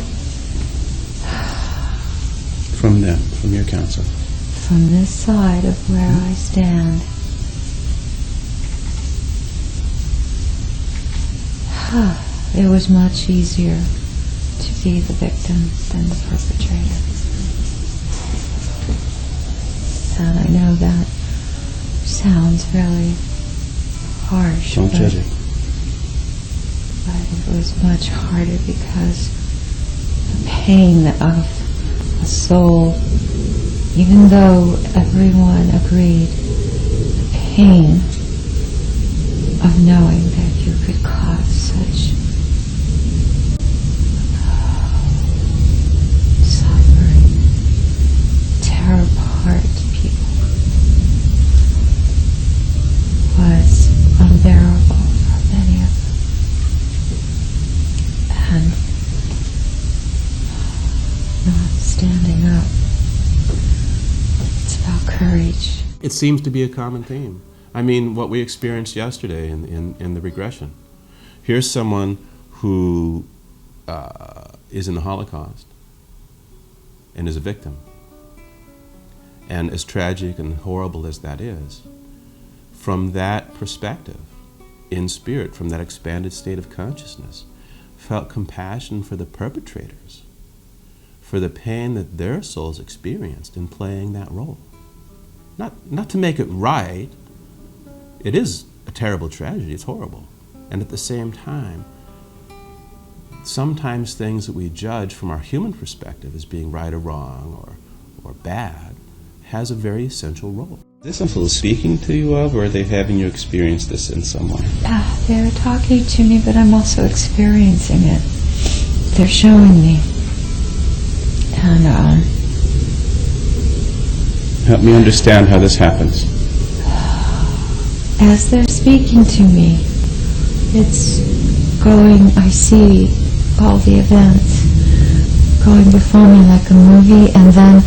From them, from your council. from this side of where I stand, it was much easier to be the victim than the perpetrator. And I know that sounds really harsh, Don't judge it. but it was much harder because the pain of a soul, even though everyone agreed, the pain of knowing that you could cause such suffering, tear apart people, was unbearable for many of them. And not standing up. It's about courage. It seems to be a common theme. I mean, what we experienced yesterday in the regression. Here's someone who is in the Holocaust and is a victim. And as tragic and horrible as that is, from that perspective, in spirit, from that expanded state of consciousness, felt compassion for the perpetrators, for the pain that their souls experienced in playing that role. Not to make it right, it is a terrible tragedy, it's horrible. And at the same time, sometimes things that we judge from our human perspective as being right or wrong or bad has a very essential role. Is this something speaking to you of, or are they having you experience this in some way? They're talking to me, but I'm also experiencing it. They're showing me. And help me understand how this happens. as they're speaking to me, it's going, I see all the events going before me like a movie, and then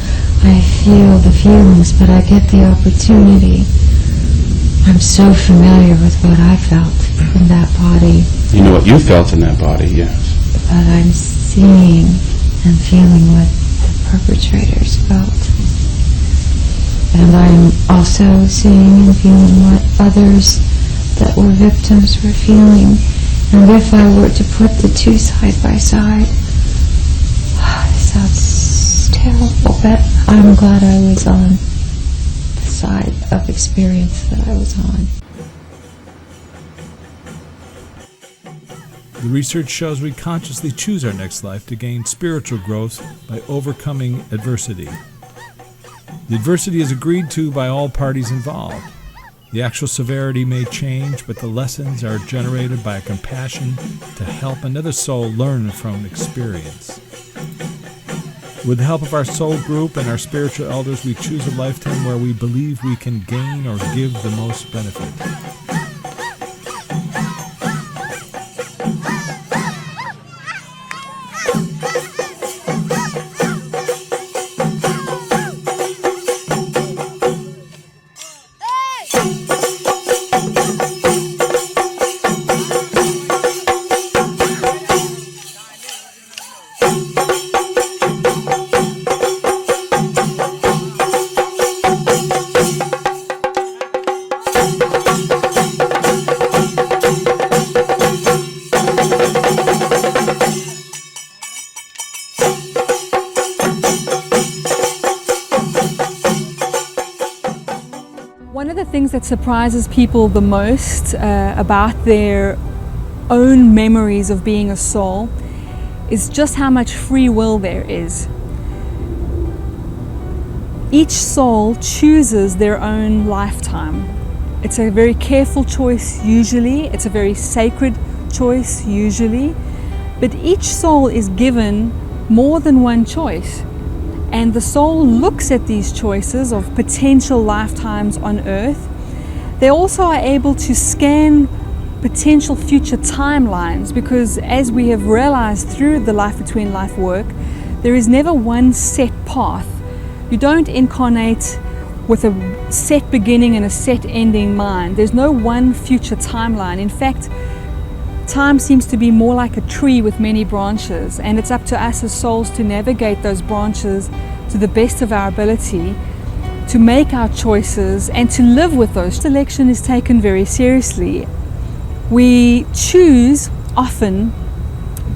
I feel the feelings, but I get the opportunity. I'm so familiar with what I felt in that body. You know what you felt in that body, yes. But I'm seeing and feeling what the perpetrators felt. And I'm also seeing and feeling what others that were victims were feeling. And if I were to put the two side by side, it sounds terrible, but I'm glad I was on the side of experience that I was on. The research shows we consciously choose our next life to gain spiritual growth by overcoming adversity. The adversity is agreed to by all parties involved. The actual severity may change, but the lessons are generated by a compassion to help another soul learn from experience. With the help of our soul group and our spiritual elders, we choose a lifetime where we believe we can gain or give the most benefit. One of the things that surprises people the most about their own memories of being a soul is just how much free will there is. Each soul chooses their own lifetime. It's a very careful choice usually, it's a very sacred choice usually, but each soul is given more than one choice. And the soul looks at these choices of potential lifetimes on earth. They also are able to scan potential future timelines, because as we have realized through the Life Between Life work, there is never one set path. You don't incarnate with a set beginning and a set ending mind. There's no one future timeline. In fact, time seems to be more like a tree with many branches, and it's up to us as souls to navigate those branches to the best of our ability, to make our choices and to live with those. Selection is taken very seriously. We choose often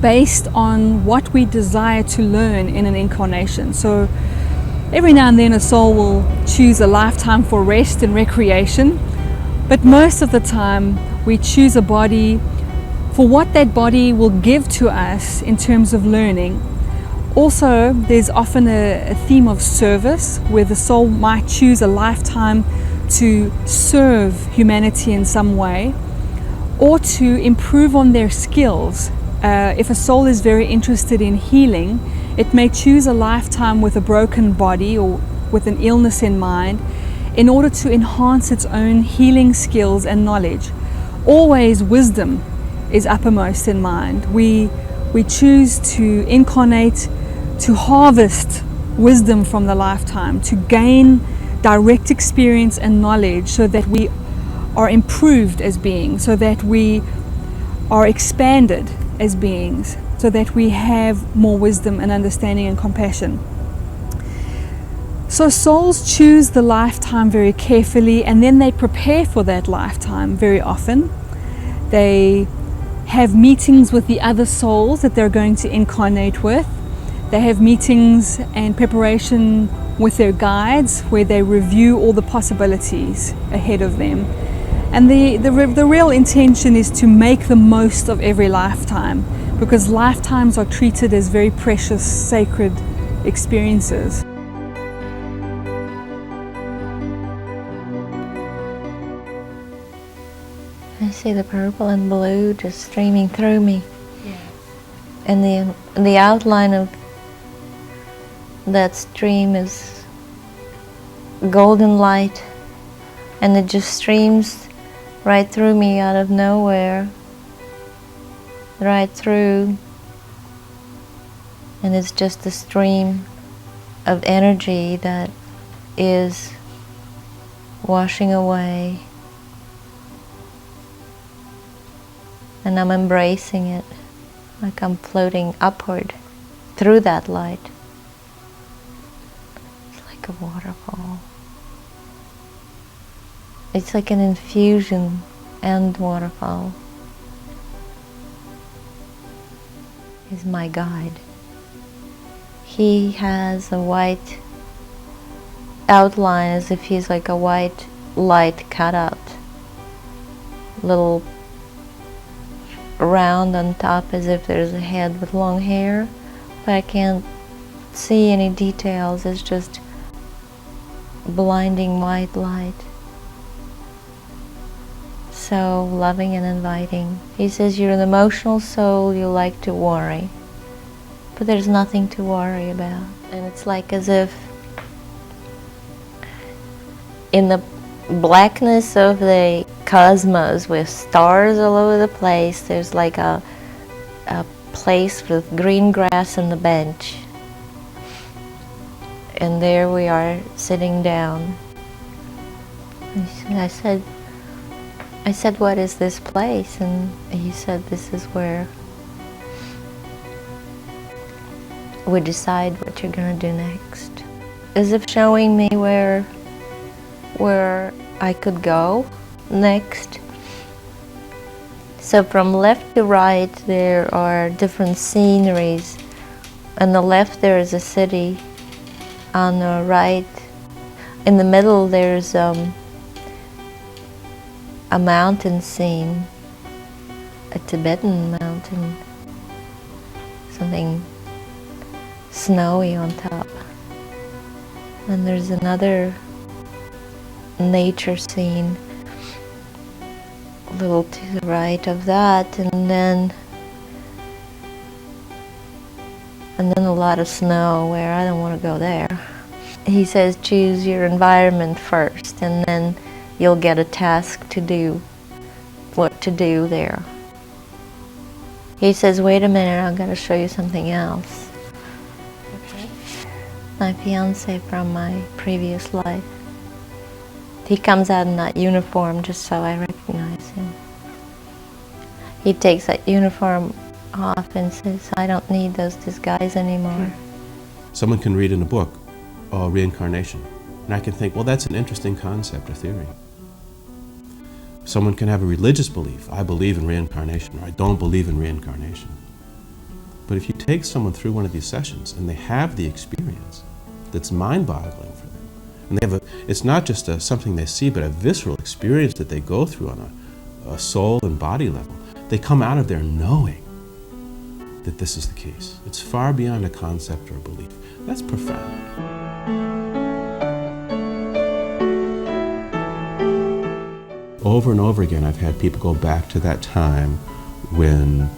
based on what we desire to learn in an incarnation. So every now and then a soul will choose a lifetime for rest and recreation, but most of the time we choose a body for what that body will give to us in terms of learning. Also, there's often a theme of service, where the soul might choose a lifetime to serve humanity in some way, or to improve on their skills. If a soul is very interested in healing, it may choose a lifetime with a broken body or with an illness in mind in order to enhance its own healing skills and knowledge. Always wisdom is uppermost in mind. We choose to incarnate, to harvest wisdom from the lifetime, to gain direct experience and knowledge so that we are improved as beings, so that we are expanded as beings, so that we have more wisdom and understanding and compassion. So souls choose the lifetime very carefully, and then they prepare for that lifetime very often. They have meetings with the other souls that they're going to incarnate with. They have meetings and preparation with their guides where they review all the possibilities ahead of them. And the real intention is to make the most of every lifetime, because lifetimes are treated as very precious, sacred experiences. I see the purple and blue just streaming through me. Yeah. And the outline of that stream is golden light, and it just streams right through me out of nowhere, right through, and it's just a stream of energy that is washing away, and I'm embracing it like I'm floating upward through that light. It's like a waterfall. It's like an infusion and waterfall. Is my guide. He has a white outline as if he's like a white light cutout. Little round on top as if there's a head with long hair, but I can't see any details. It's just blinding white light. So loving and inviting. He says, you're an emotional soul, you like to worry. But there's nothing to worry about. And it's like as if in the blackness of the cosmos with stars all over the place, there's like a place with green grass on the bench. And there we are sitting down. And I said, what is this place? And he said, this is where we decide what you're going to do next. As if showing me where I could go next. So from left to right there are different sceneries. On the left there is a city. On the right, in the middle there's a mountain scene, a Tibetan mountain, something snowy on top. And there's another nature scene a little to the right of that, and then a lot of snow where I don't want to go there. He says choose your environment first, and then you'll get a task to do what to do there. He says, wait a minute, I'm going to show you something else. Okay. My fiance from my previous life. He comes out in that uniform just so I recognize him. He takes that uniform off and says, I don't need those disguises anymore. Someone can read in a book, oh, reincarnation. And I can think, well, that's an interesting concept or theory. Someone can have a religious belief, I believe in reincarnation, or I don't believe in reincarnation. But if you take someone through one of these sessions and they have the experience that's mind-boggling for them, and they have it's not just something they see, but a visceral experience that they go through on a soul and body level, they come out of there knowing that this is the case. It's far beyond a concept or a belief. That's profound. Over and over again, I've had people go back to that time when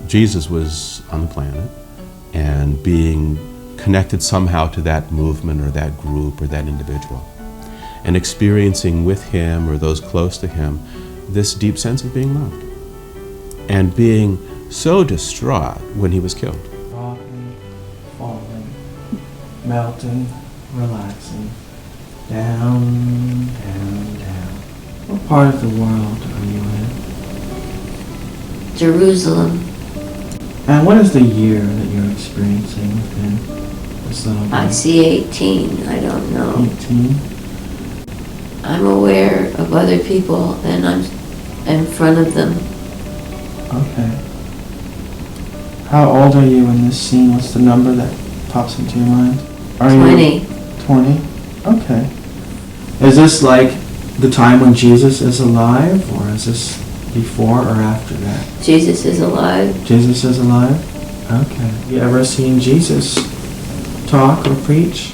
Jesus was on the planet and being connected somehow to that movement or that group or that individual, and experiencing with him or those close to him this deep sense of being loved, and being so distraught when he was killed. Rocking, falling, melting, relaxing, down, down, down. What part of the world are you in? Jerusalem. And what is the year that you're experiencing within this little I see 18, I don't know. 18? I'm aware of other people and I'm in front of them. Okay. How old are you in this scene? What's the number that pops into your mind? Are 20. You 20? Okay. Is this like the time when Jesus is alive, or is this before or after that? Jesus is alive. Jesus is alive? Okay. You ever seen Jesus talk or preach?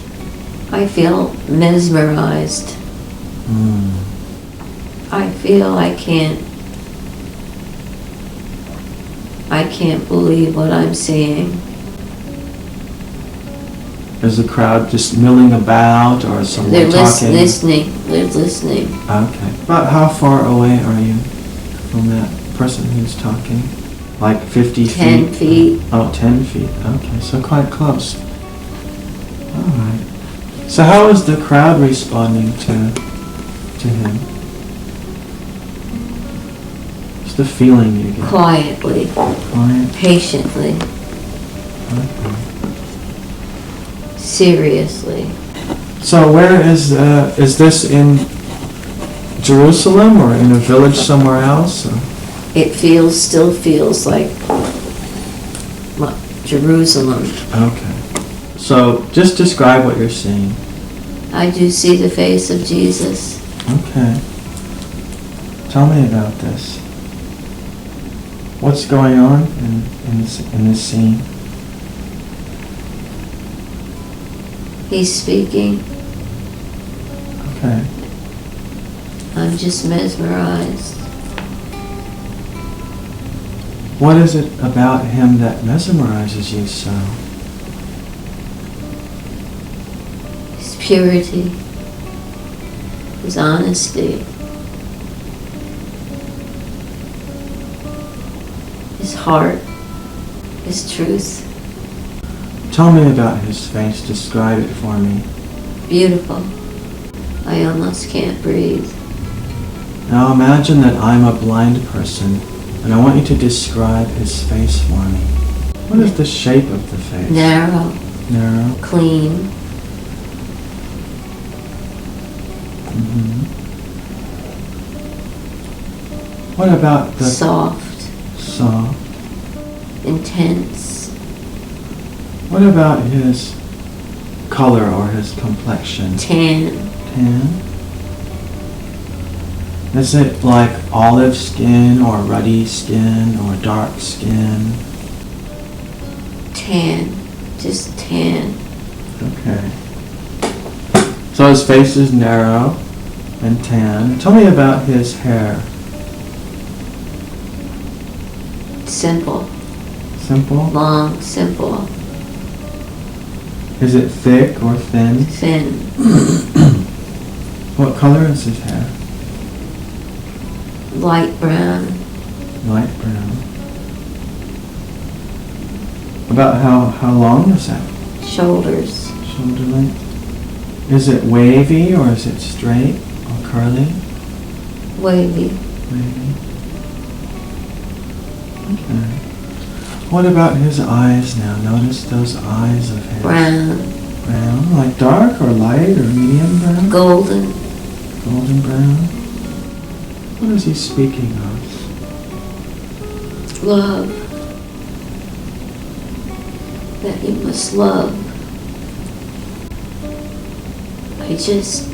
I feel mesmerized. I feel I can't believe what I'm seeing. Is the crowd just milling about, or is someone They're talking? listening. They're listening. Okay. About how far away are you from that person who's talking? Like 50 feet? 10 feet. Oh, 10 feet. Okay, so quite close. All right. So how is the crowd responding to him? What's the feeling you get? Quietly. Quiet? Patiently. Okay. Seriously. So where is this in Jerusalem or in a village somewhere else? Or? It still feels like Jerusalem. Okay. So just describe what you're seeing. I do see the face of Jesus. Okay. Tell me about this. What's going on in this scene? He's speaking. Okay. I'm just mesmerized. What is it about him that mesmerizes you so? His purity. His honesty. His heart. His truth. Tell me about his face. Describe it for me. Beautiful. I almost can't breathe. Now imagine that I'm a blind person, and I want you to describe his face for me. What is the shape of the face? Narrow. Narrow. Clean. Mm-hmm. What about the... Soft. Soft. Intense. What about his color or his complexion? Tan. Tan? Is it like olive skin or ruddy skin or dark skin? Tan. Just tan. Okay. So his face is narrow and tan. Tell me about his hair. Simple. Simple? Long, simple. Is it thick or thin? Thin. What color is his hair? Light brown. Light brown. About how long is that? Shoulders. Shoulder length. Is it wavy or is it straight or curly? Wavy. Wavy. Okay. What about his eyes now? Notice those eyes of his. Brown. Brown? Like dark or light or medium brown? Golden. Golden brown. What is he speaking of? Love. That you must love. I just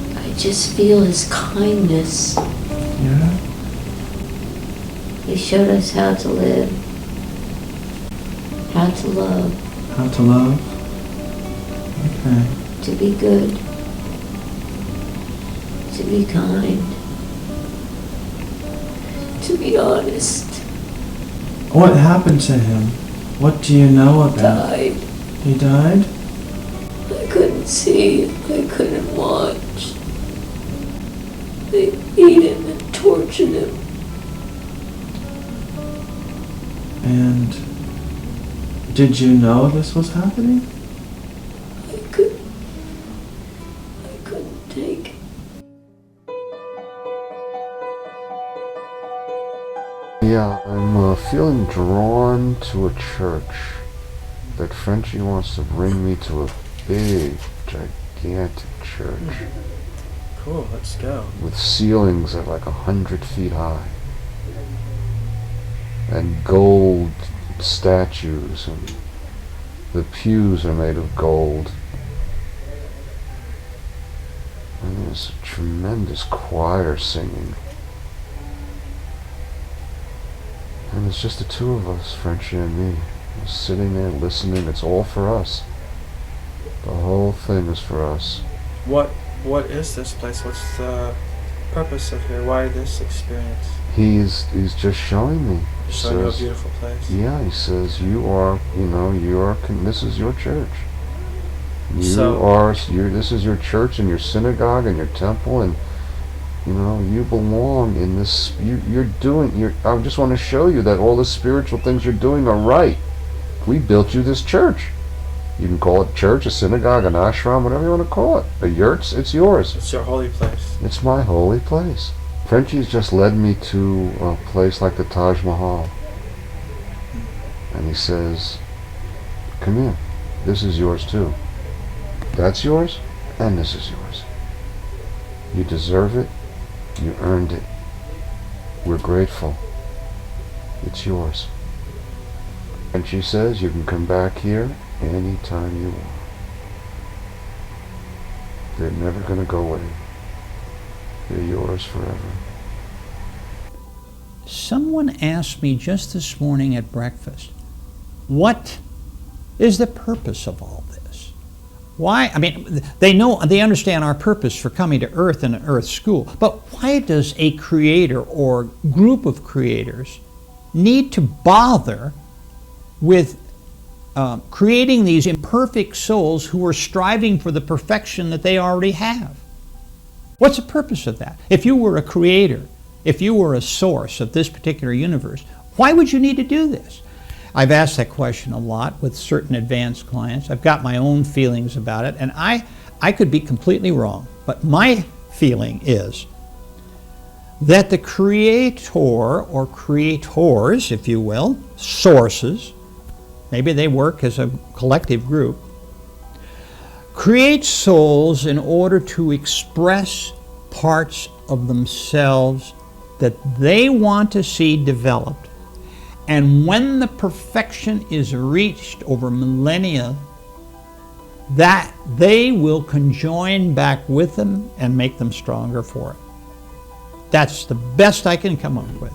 feel his kindness. Yeah? He showed us how to live. How to love. How to love? Okay. To be good. To be kind. To be honest. What happened to him? What do you know about? Died. He died? I couldn't see. I couldn't watch. They beat him and tortured him. And did you know this was happening? I couldn't take it. Yeah, I'm feeling drawn to a church that Frenchie wants to bring me to a big, gigantic church. Cool, let's go. With ceilings at like 100 feet high. And gold statues, and the pews are made of gold. And there's a tremendous choir singing. And it's just the two of us, Frenchie and me. We're sitting there listening. It's all for us. The whole thing is for us. What is this place? What's the purpose of here? Why this experience? He's just showing me. Showing you a beautiful place. Yeah, he says, this is your church. This is your church and your synagogue and your temple, and you belong in this. I just want to show you that all the spiritual things you're doing are right. We built you this church. You can call it church, a synagogue, an ashram, whatever you want to call it. A yurts, it's yours. It's your holy place. It's my holy place. Frenchie's just led me to a place like the Taj Mahal. And he says, come here. This is yours too. That's yours, and this is yours. You deserve it. You earned it. We're grateful. It's yours. And she says you can come back here anytime you want. They're never going to go away. They're yours forever. Someone asked me just this morning at breakfast, what is the purpose of all this? Why? I mean, they understand our purpose for coming to Earth in an Earth school, but why does a creator or group of creators need to bother with creating these imperfect souls who are striving for the perfection that they already have? What's the purpose of that? If you were a creator, if you were a source of this particular universe, why would you need to do this? I've asked that question a lot with certain advanced clients. I've got my own feelings about it, and I could be completely wrong, but my feeling is that the creator or creators, if you will, sources, maybe they work as a collective group, create souls in order to express parts of themselves that they want to see developed. And when the perfection is reached over millennia, that they will conjoin back with them and make them stronger for it. That's the best I can come up with.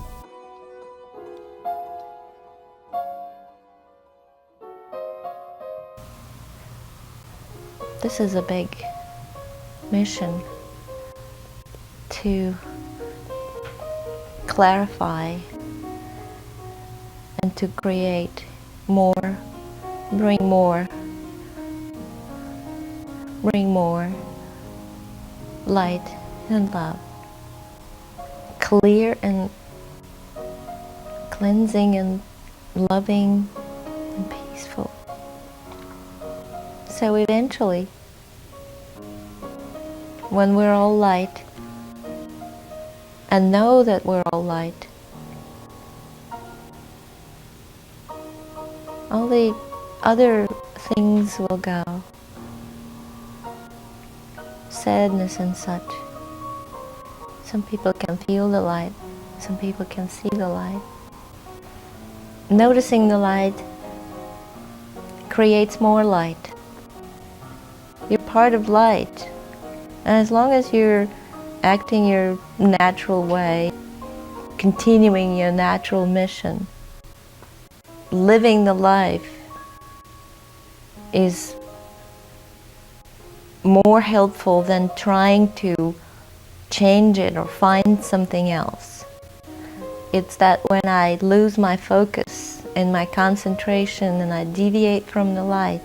This is a big mission to clarify and to create more, bring more light and love, clear and cleansing and loving and peaceful. So eventually, when we're all light and know that we're all light, all the other things will go. Sadness and such. Some people can feel the light, some people can see the light. Noticing the light creates more light. You're part of light. And as long as you're acting your natural way, continuing your natural mission, living the life is more helpful than trying to change it or find something else. It's that when I lose my focus and my concentration and I deviate from the light,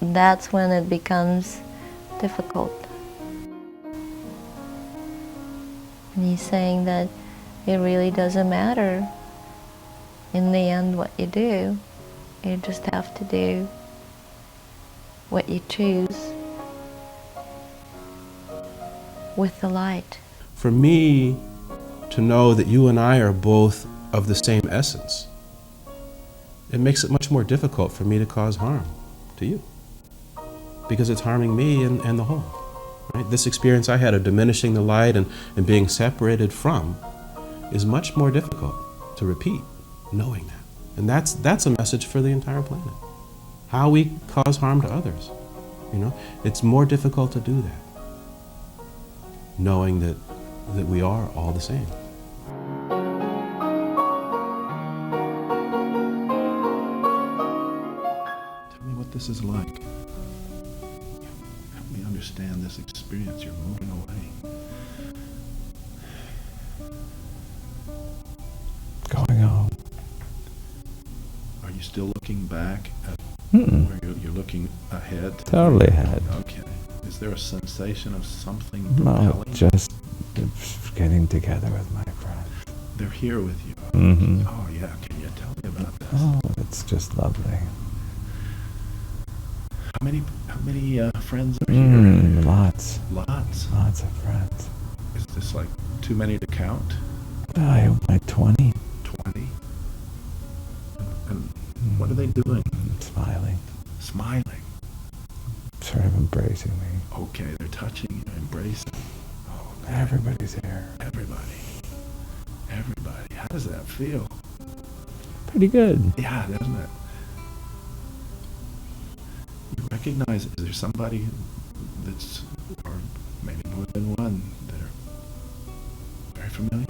that's when it becomes difficult. And he's saying that it really doesn't matter in the end what you do. You just have to do what you choose with the light. For me to know that you and I are both of the same essence, it makes it much more difficult for me to cause harm to you, because it's harming me and the whole. Right? This experience I had of diminishing the light and being separated from is much more difficult to repeat, knowing that. And that's a message for the entire planet. How we cause harm to others. You know, it's more difficult to do that, knowing that we are all the same. Tell me what this is like. Help me understand this experience. You're moving away. Going home. Are you still looking back at Mm-mm. where you're looking ahead? Totally ahead. Okay. Is there a sensation of something No, propelling? just getting together with my friends. They're here with you. Mm-hmm. Oh yeah. Can you tell me about this? Oh, it's just lovely. How many friends are here? Lots. Lots. Lots of friends. Is this like too many to count? Like 20. 20. And what are they doing? Smiling. Smiling. Sort of embracing me. Okay, they're touching you, embracing. Oh, Everybody's here. everybody. Everybody. How does that feel? Pretty good. Yeah, doesn't it? You recognize, is there somebody that's, or maybe more than one, that are very familiar?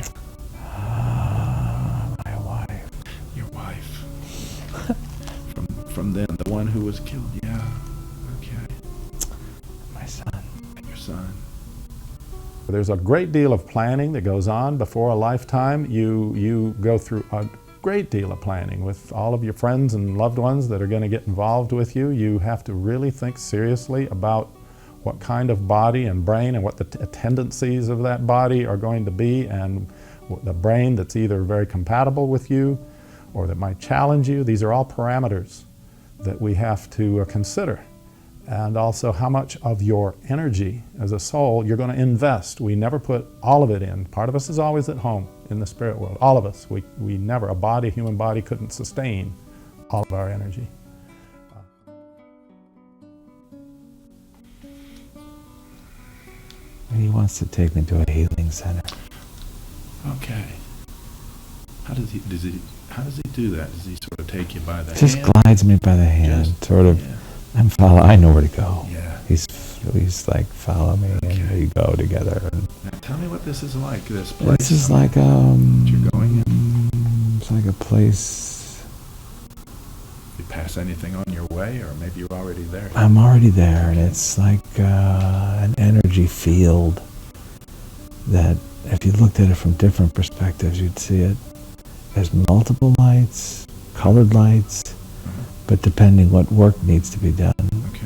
from then, the one who was killed. Yeah. Okay. My son. Your son. There's a great deal of planning that goes on before a lifetime. You go through a great deal of planning with all of your friends and loved ones that are going to get involved with you. You have to really think seriously about what kind of body and brain and what the tendencies of that body are going to be, and the brain that's either very compatible with you or that might challenge you. These are all parameters that we have to consider. And also how much of your energy as a soul you're going to invest. We never put all of it in. Part of us is always at home in the spirit world. All of us. We never, a human body couldn't sustain all of our energy. He wants to take me to a healing center. Okay. How does he do that? Does he sort of take you by the Just hand? glides me by the hand, sort of. Yeah. I know where to go. Yeah. He's like, follow me, and we go together. And Now tell me what this is like. This place. this is like you're going in. It's like a place. You pass anything on your way, or maybe you're already there. I'm already there, and it's like an energy field that, if you looked at it from different perspectives, you'd see it. There's multiple lights, colored lights, but depending what work needs to be done,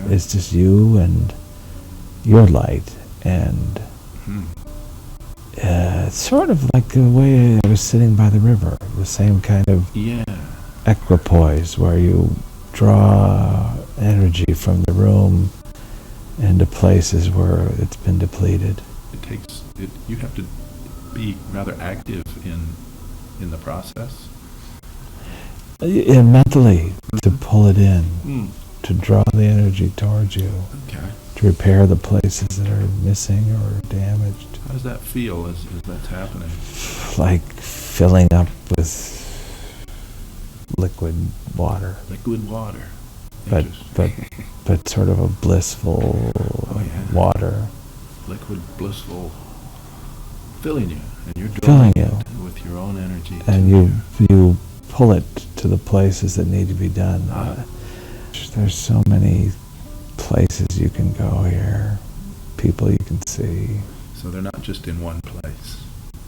it's just you and your light. And it's sort of like the way I was sitting by the river, the same kind of equipoise where you draw energy from the room into places where it's been depleted. You have to be rather active in the process. And mentally, to pull it in, to draw the energy towards you, to repair the places that are missing or damaged. How does that feel as that's happening? Like filling up with liquid water. Liquid water. But sort of a blissful water. Liquid, blissful, filling you, and you're Filling drawing you. it with your own energy. And you pull it to the places that need to be done. There's so many places you can go here, people you can see. So they're not just in one place.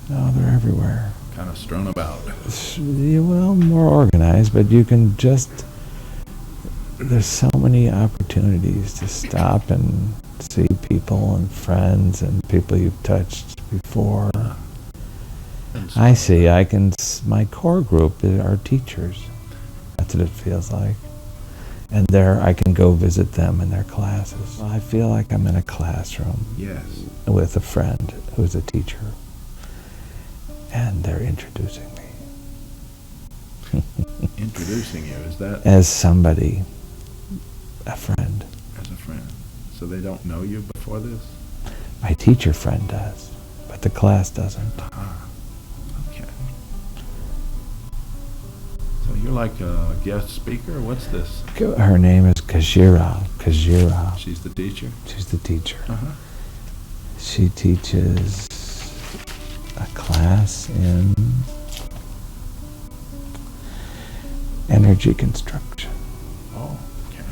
No, they're everywhere. Kind of strewn about. Well, more organized, but you can just, there's so many opportunities to stop and see people and friends and people you've touched before. My core group are teachers. That's what it feels like. And there I can go visit them in their classes. I feel like I'm in a classroom with a friend who's a teacher. And they're introducing me. Introducing you, is that? As somebody, a friend. As a friend. So they don't know you before this? My teacher friend does, but the class doesn't. Okay. So you're like a guest speaker? What's this? Her name is Kajira. She's the teacher? She's the teacher. Uh-huh. She teaches a class in energy construction. Oh, okay.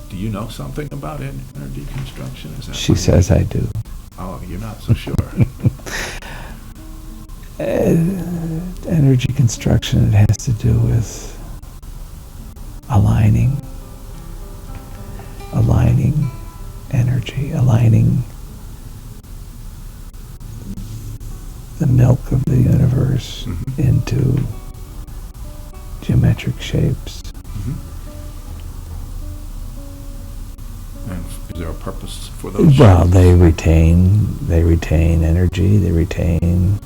Do you know something about energy construction? Is that She says I do. Oh, you're not so sure. Energy construction, it has to do with aligning energy, aligning the milk of the universe into geometric shapes. And is there a purpose for those? Well, shapes? they retain energy, they retain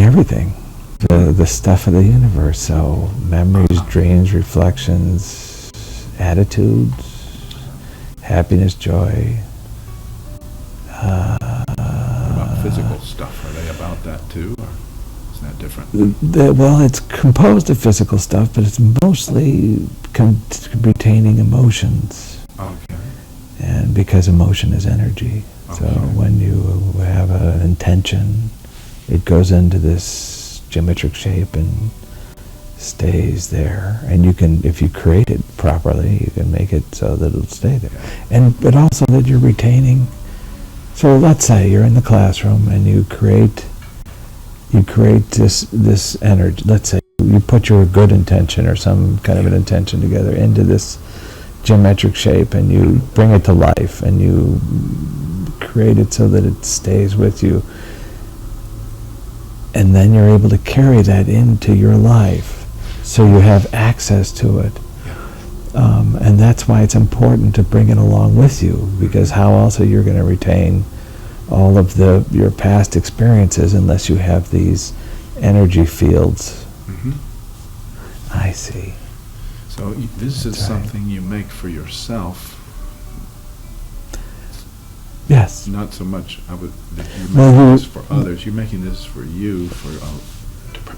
everything, the stuff of the universe. So memories, dreams, reflections, attitudes, happiness, joy. What about physical stuff? Are they about that too, or is that different? Well, it's composed of physical stuff, but it's mostly retaining emotions. Okay. And because emotion is energy, so when you have an intention, it goes into this geometric shape and stays there, and you can, if you create it properly, you can make it so that it'll stay there. But also that you're retaining. So let's say you're in the classroom and you create this energy. Let's say you put your good intention or some kind of an intention together into this geometric shape, and you bring it to life, and you create it so that it stays with you, and then you're able to carry that into your life, so you have access to it. And that's why it's important to bring it along with you, because how else are you going to retain all of your past experiences unless you have these energy fields? I see. So this is something you make for yourself. Yes. Not so much that you're making this for others. You're making this for you,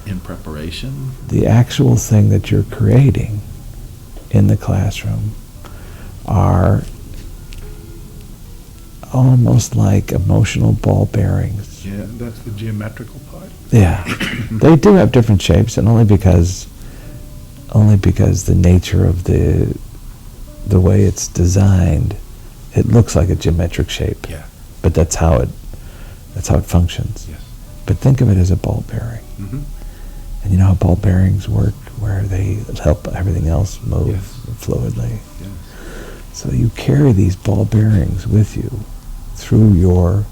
in preparation. The actual thing that you're creating in the classroom are almost like emotional ball bearings. Yeah, that's the geometrical part. Yeah. They do have different shapes, and only because the nature of the way it's designed, it looks like a geometric shape. Yeah. But that's how it functions. Yes. But think of it as a ball bearing. And you know how ball bearings work, where they help everything else move fluidly. Yes. So you carry these ball bearings with you through your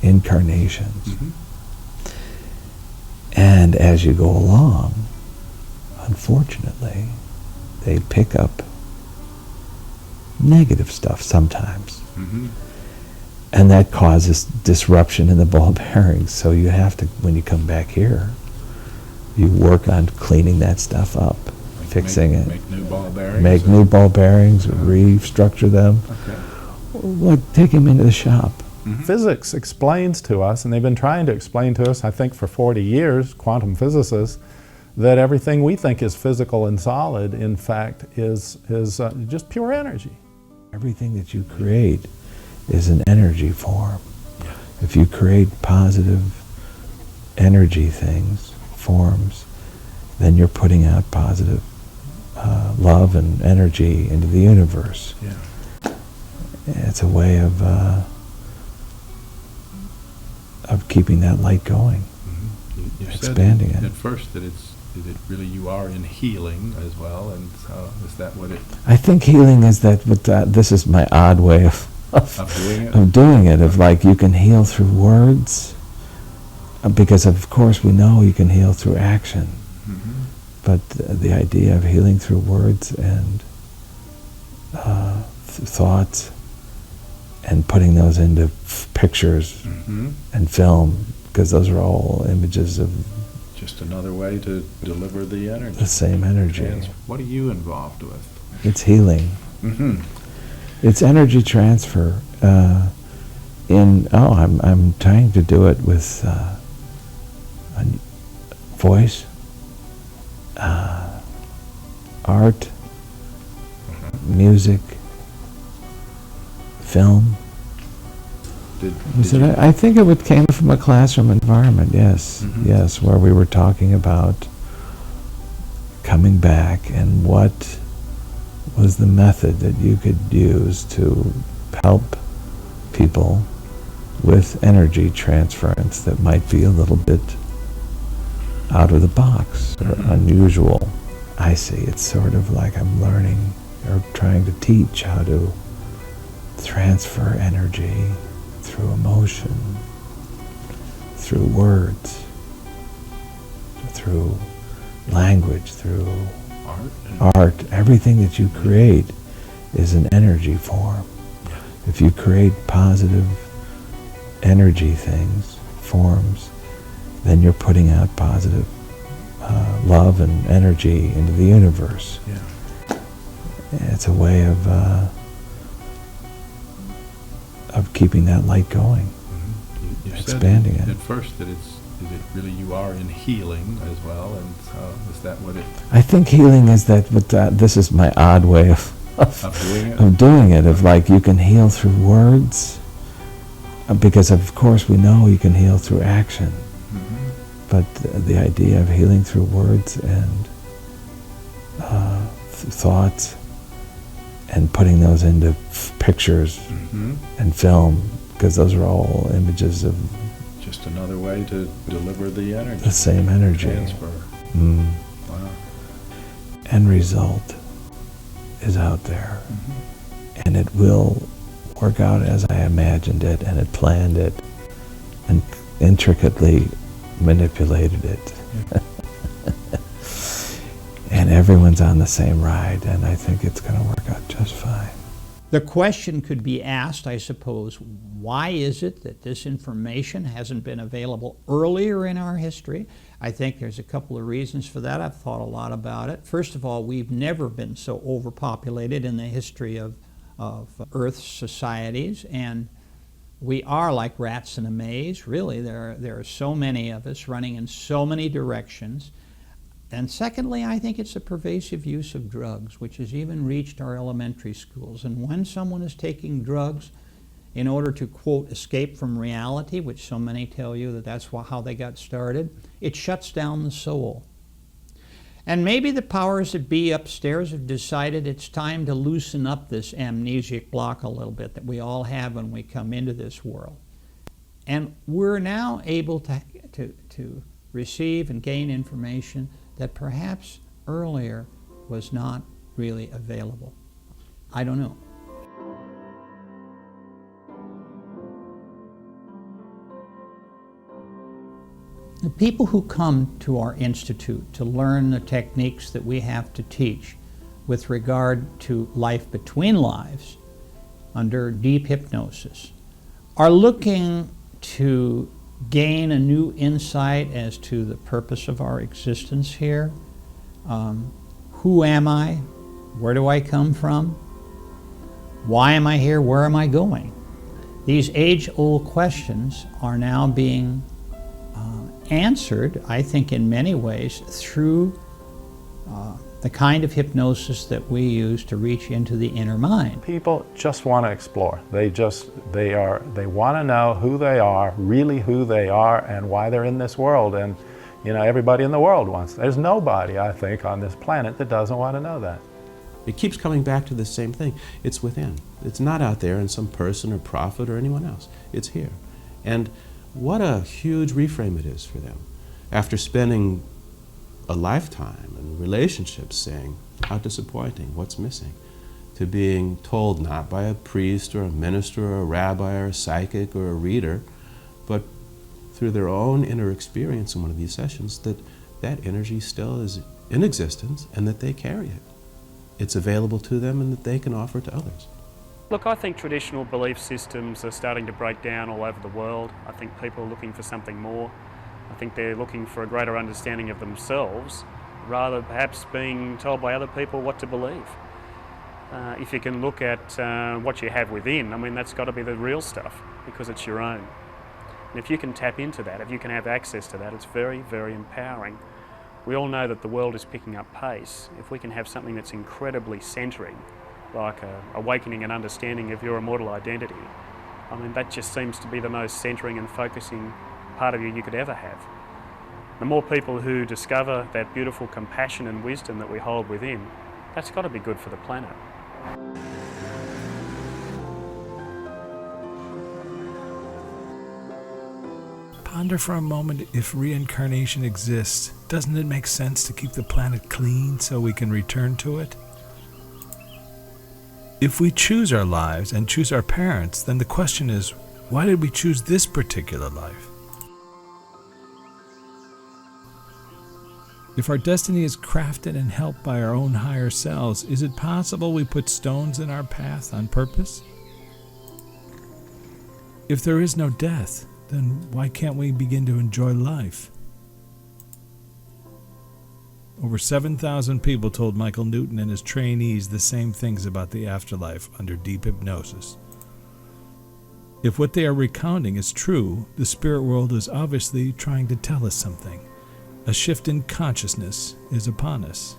incarnations. And as you go along, unfortunately, they pick up negative stuff sometimes. And that causes disruption in the ball bearings. So you have to, when you come back here, you work on cleaning that stuff up, fixing it. Make new ball bearings. Make new ball bearings, restructure them. Like, take them into the shop. Physics explains to us, and they've been trying to explain to us, I think for 40 years, quantum physicists, that everything we think is physical and solid, in fact, is just pure energy. Everything that you create is an energy form. If you create positive energy things, forms, then you're putting out positive love and energy into the universe. It's a way of keeping that light going, You expanding said it. at first that really you are in healing as well, and so is that what it? I think healing is that. This is my odd way of doing it. Of like, you can heal through words, because of course we know you can heal through action. But the idea of healing through words and thoughts, and putting those into pictures and film, because those are all images of Just another way to deliver the energy. the same energy. What are you involved with? It's healing. It's energy transfer. I'm trying to do it with voice, art, music, film. I think it came from a classroom environment, yes. Yes, where we were talking about coming back and what was the method that you could use to help people with energy transference that might be a little bit out of the box or unusual. I see, it's sort of like I'm learning or trying to teach how to transfer energy through emotion, through words, through language, through art. Everything that you create is an energy form. If you create positive energy things, forms, then you're putting out positive love and energy into the universe. It's a way of keeping that light going, expanding it. At first that is it really you are in healing as well, and so is that what it? I think healing is that. This is my odd way of doing it. Of like, you can heal through words, because of course we know you can heal through action. But the idea of healing through words and thoughts and putting those into pictures and film, because those are all images of Just another way to deliver the energy. the same energy. Transfer. Wow. End result is out there, and it will work out as I imagined it, and it planned it, and intricately manipulated it. And everyone's on the same ride, and I think it's going to work out just fine. The question could be asked, I suppose, why is it that this information hasn't been available earlier in our history? I think there's a couple of reasons for that. I've thought a lot about it. First of all, we've never been so overpopulated in the history of Earth's societies, and we are like rats in a maze, really. There are so many of us running in so many directions. And secondly, I think it's a pervasive use of drugs, which has even reached our elementary schools. And when someone is taking drugs in order to, quote, escape from reality, which so many tell you that that's how they got started, it shuts down the soul. And maybe the powers that be upstairs have decided it's time to loosen up this amnesic block a little bit that we all have when we come into this world. And we're now able to receive and gain information that perhaps earlier was not really available. I don't know. The people who come to our institute to learn the techniques that we have to teach with regard to life between lives under deep hypnosis are looking to gain a new insight as to the purpose of our existence here. Who am I? Where do I come from? Why am I here? Where am I going? These age-old questions are now being answered, I think, in many ways through the kind of hypnosis that we use to reach into the inner mind. People just want to explore. They want to know who they are, really who they are, and why they're in this world. And you know, everybody in the world wants. There's nobody, I think, on this planet that doesn't want to know that. It keeps coming back to the same thing. It's within. It's not out there in some person or prophet or anyone else. It's here. And what a huge reframe it is for them. After spending a lifetime in relationships saying, how disappointing, what's missing, to being told not by a priest or a minister or a rabbi or a psychic or a reader, but through their own inner experience in one of these sessions, that that energy still is in existence and that they carry it. It's available to them and that they can offer to others. Look, I think traditional belief systems are starting to break down all over the world. I think people are looking for something more. I think they're looking for a greater understanding of themselves, rather perhaps being told by other people what to believe. If you can look at what you have within, I mean, that's got to be the real stuff, because it's your own. And if you can tap into that, if you can have access to that, it's very, very empowering. We all know that the world is picking up pace. If we can have something that's incredibly centering, like awakening an understanding of your immortal identity, I mean, that just seems to be the most centering and focusing part of you could ever have. The more people who discover that beautiful compassion and wisdom that we hold within, that's got to be good for the planet. Ponder for a moment, if reincarnation exists, doesn't it make sense to keep the planet clean so we can return to it? If we choose our lives and choose our parents, then the question is, why did we choose this particular life? If our destiny is crafted and helped by our own higher selves, is it possible we put stones in our path on purpose? If there is no death, then why can't we begin to enjoy life? Over 7,000 people told Michael Newton and his trainees the same things about the afterlife under deep hypnosis. If what they are recounting is true, the spirit world is obviously trying to tell us something. A shift in consciousness is upon us.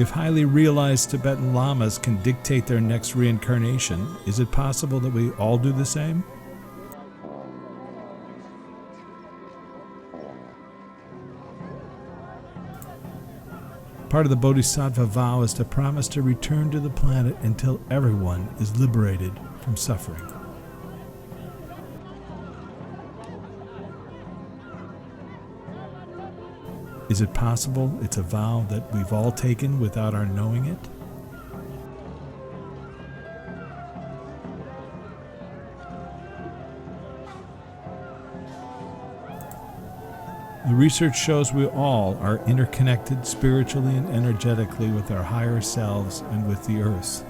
If highly realized Tibetan lamas can dictate their next reincarnation, is it possible that we all do the same? Part of the Bodhisattva vow is to promise to return to the planet until everyone is liberated from suffering. Is it possible it's a vow that we've all taken without our knowing it? The research shows we all are interconnected spiritually and energetically with our higher selves and with the earth.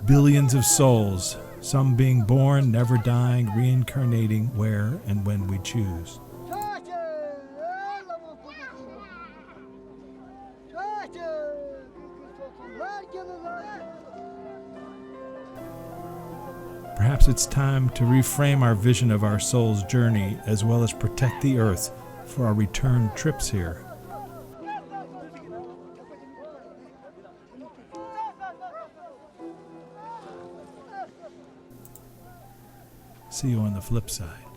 Billions of souls, some being born, never dying, reincarnating where and when we choose. Perhaps it's time to reframe our vision of our soul's journey as well as protect the earth for our return trips here. See you on the flip side.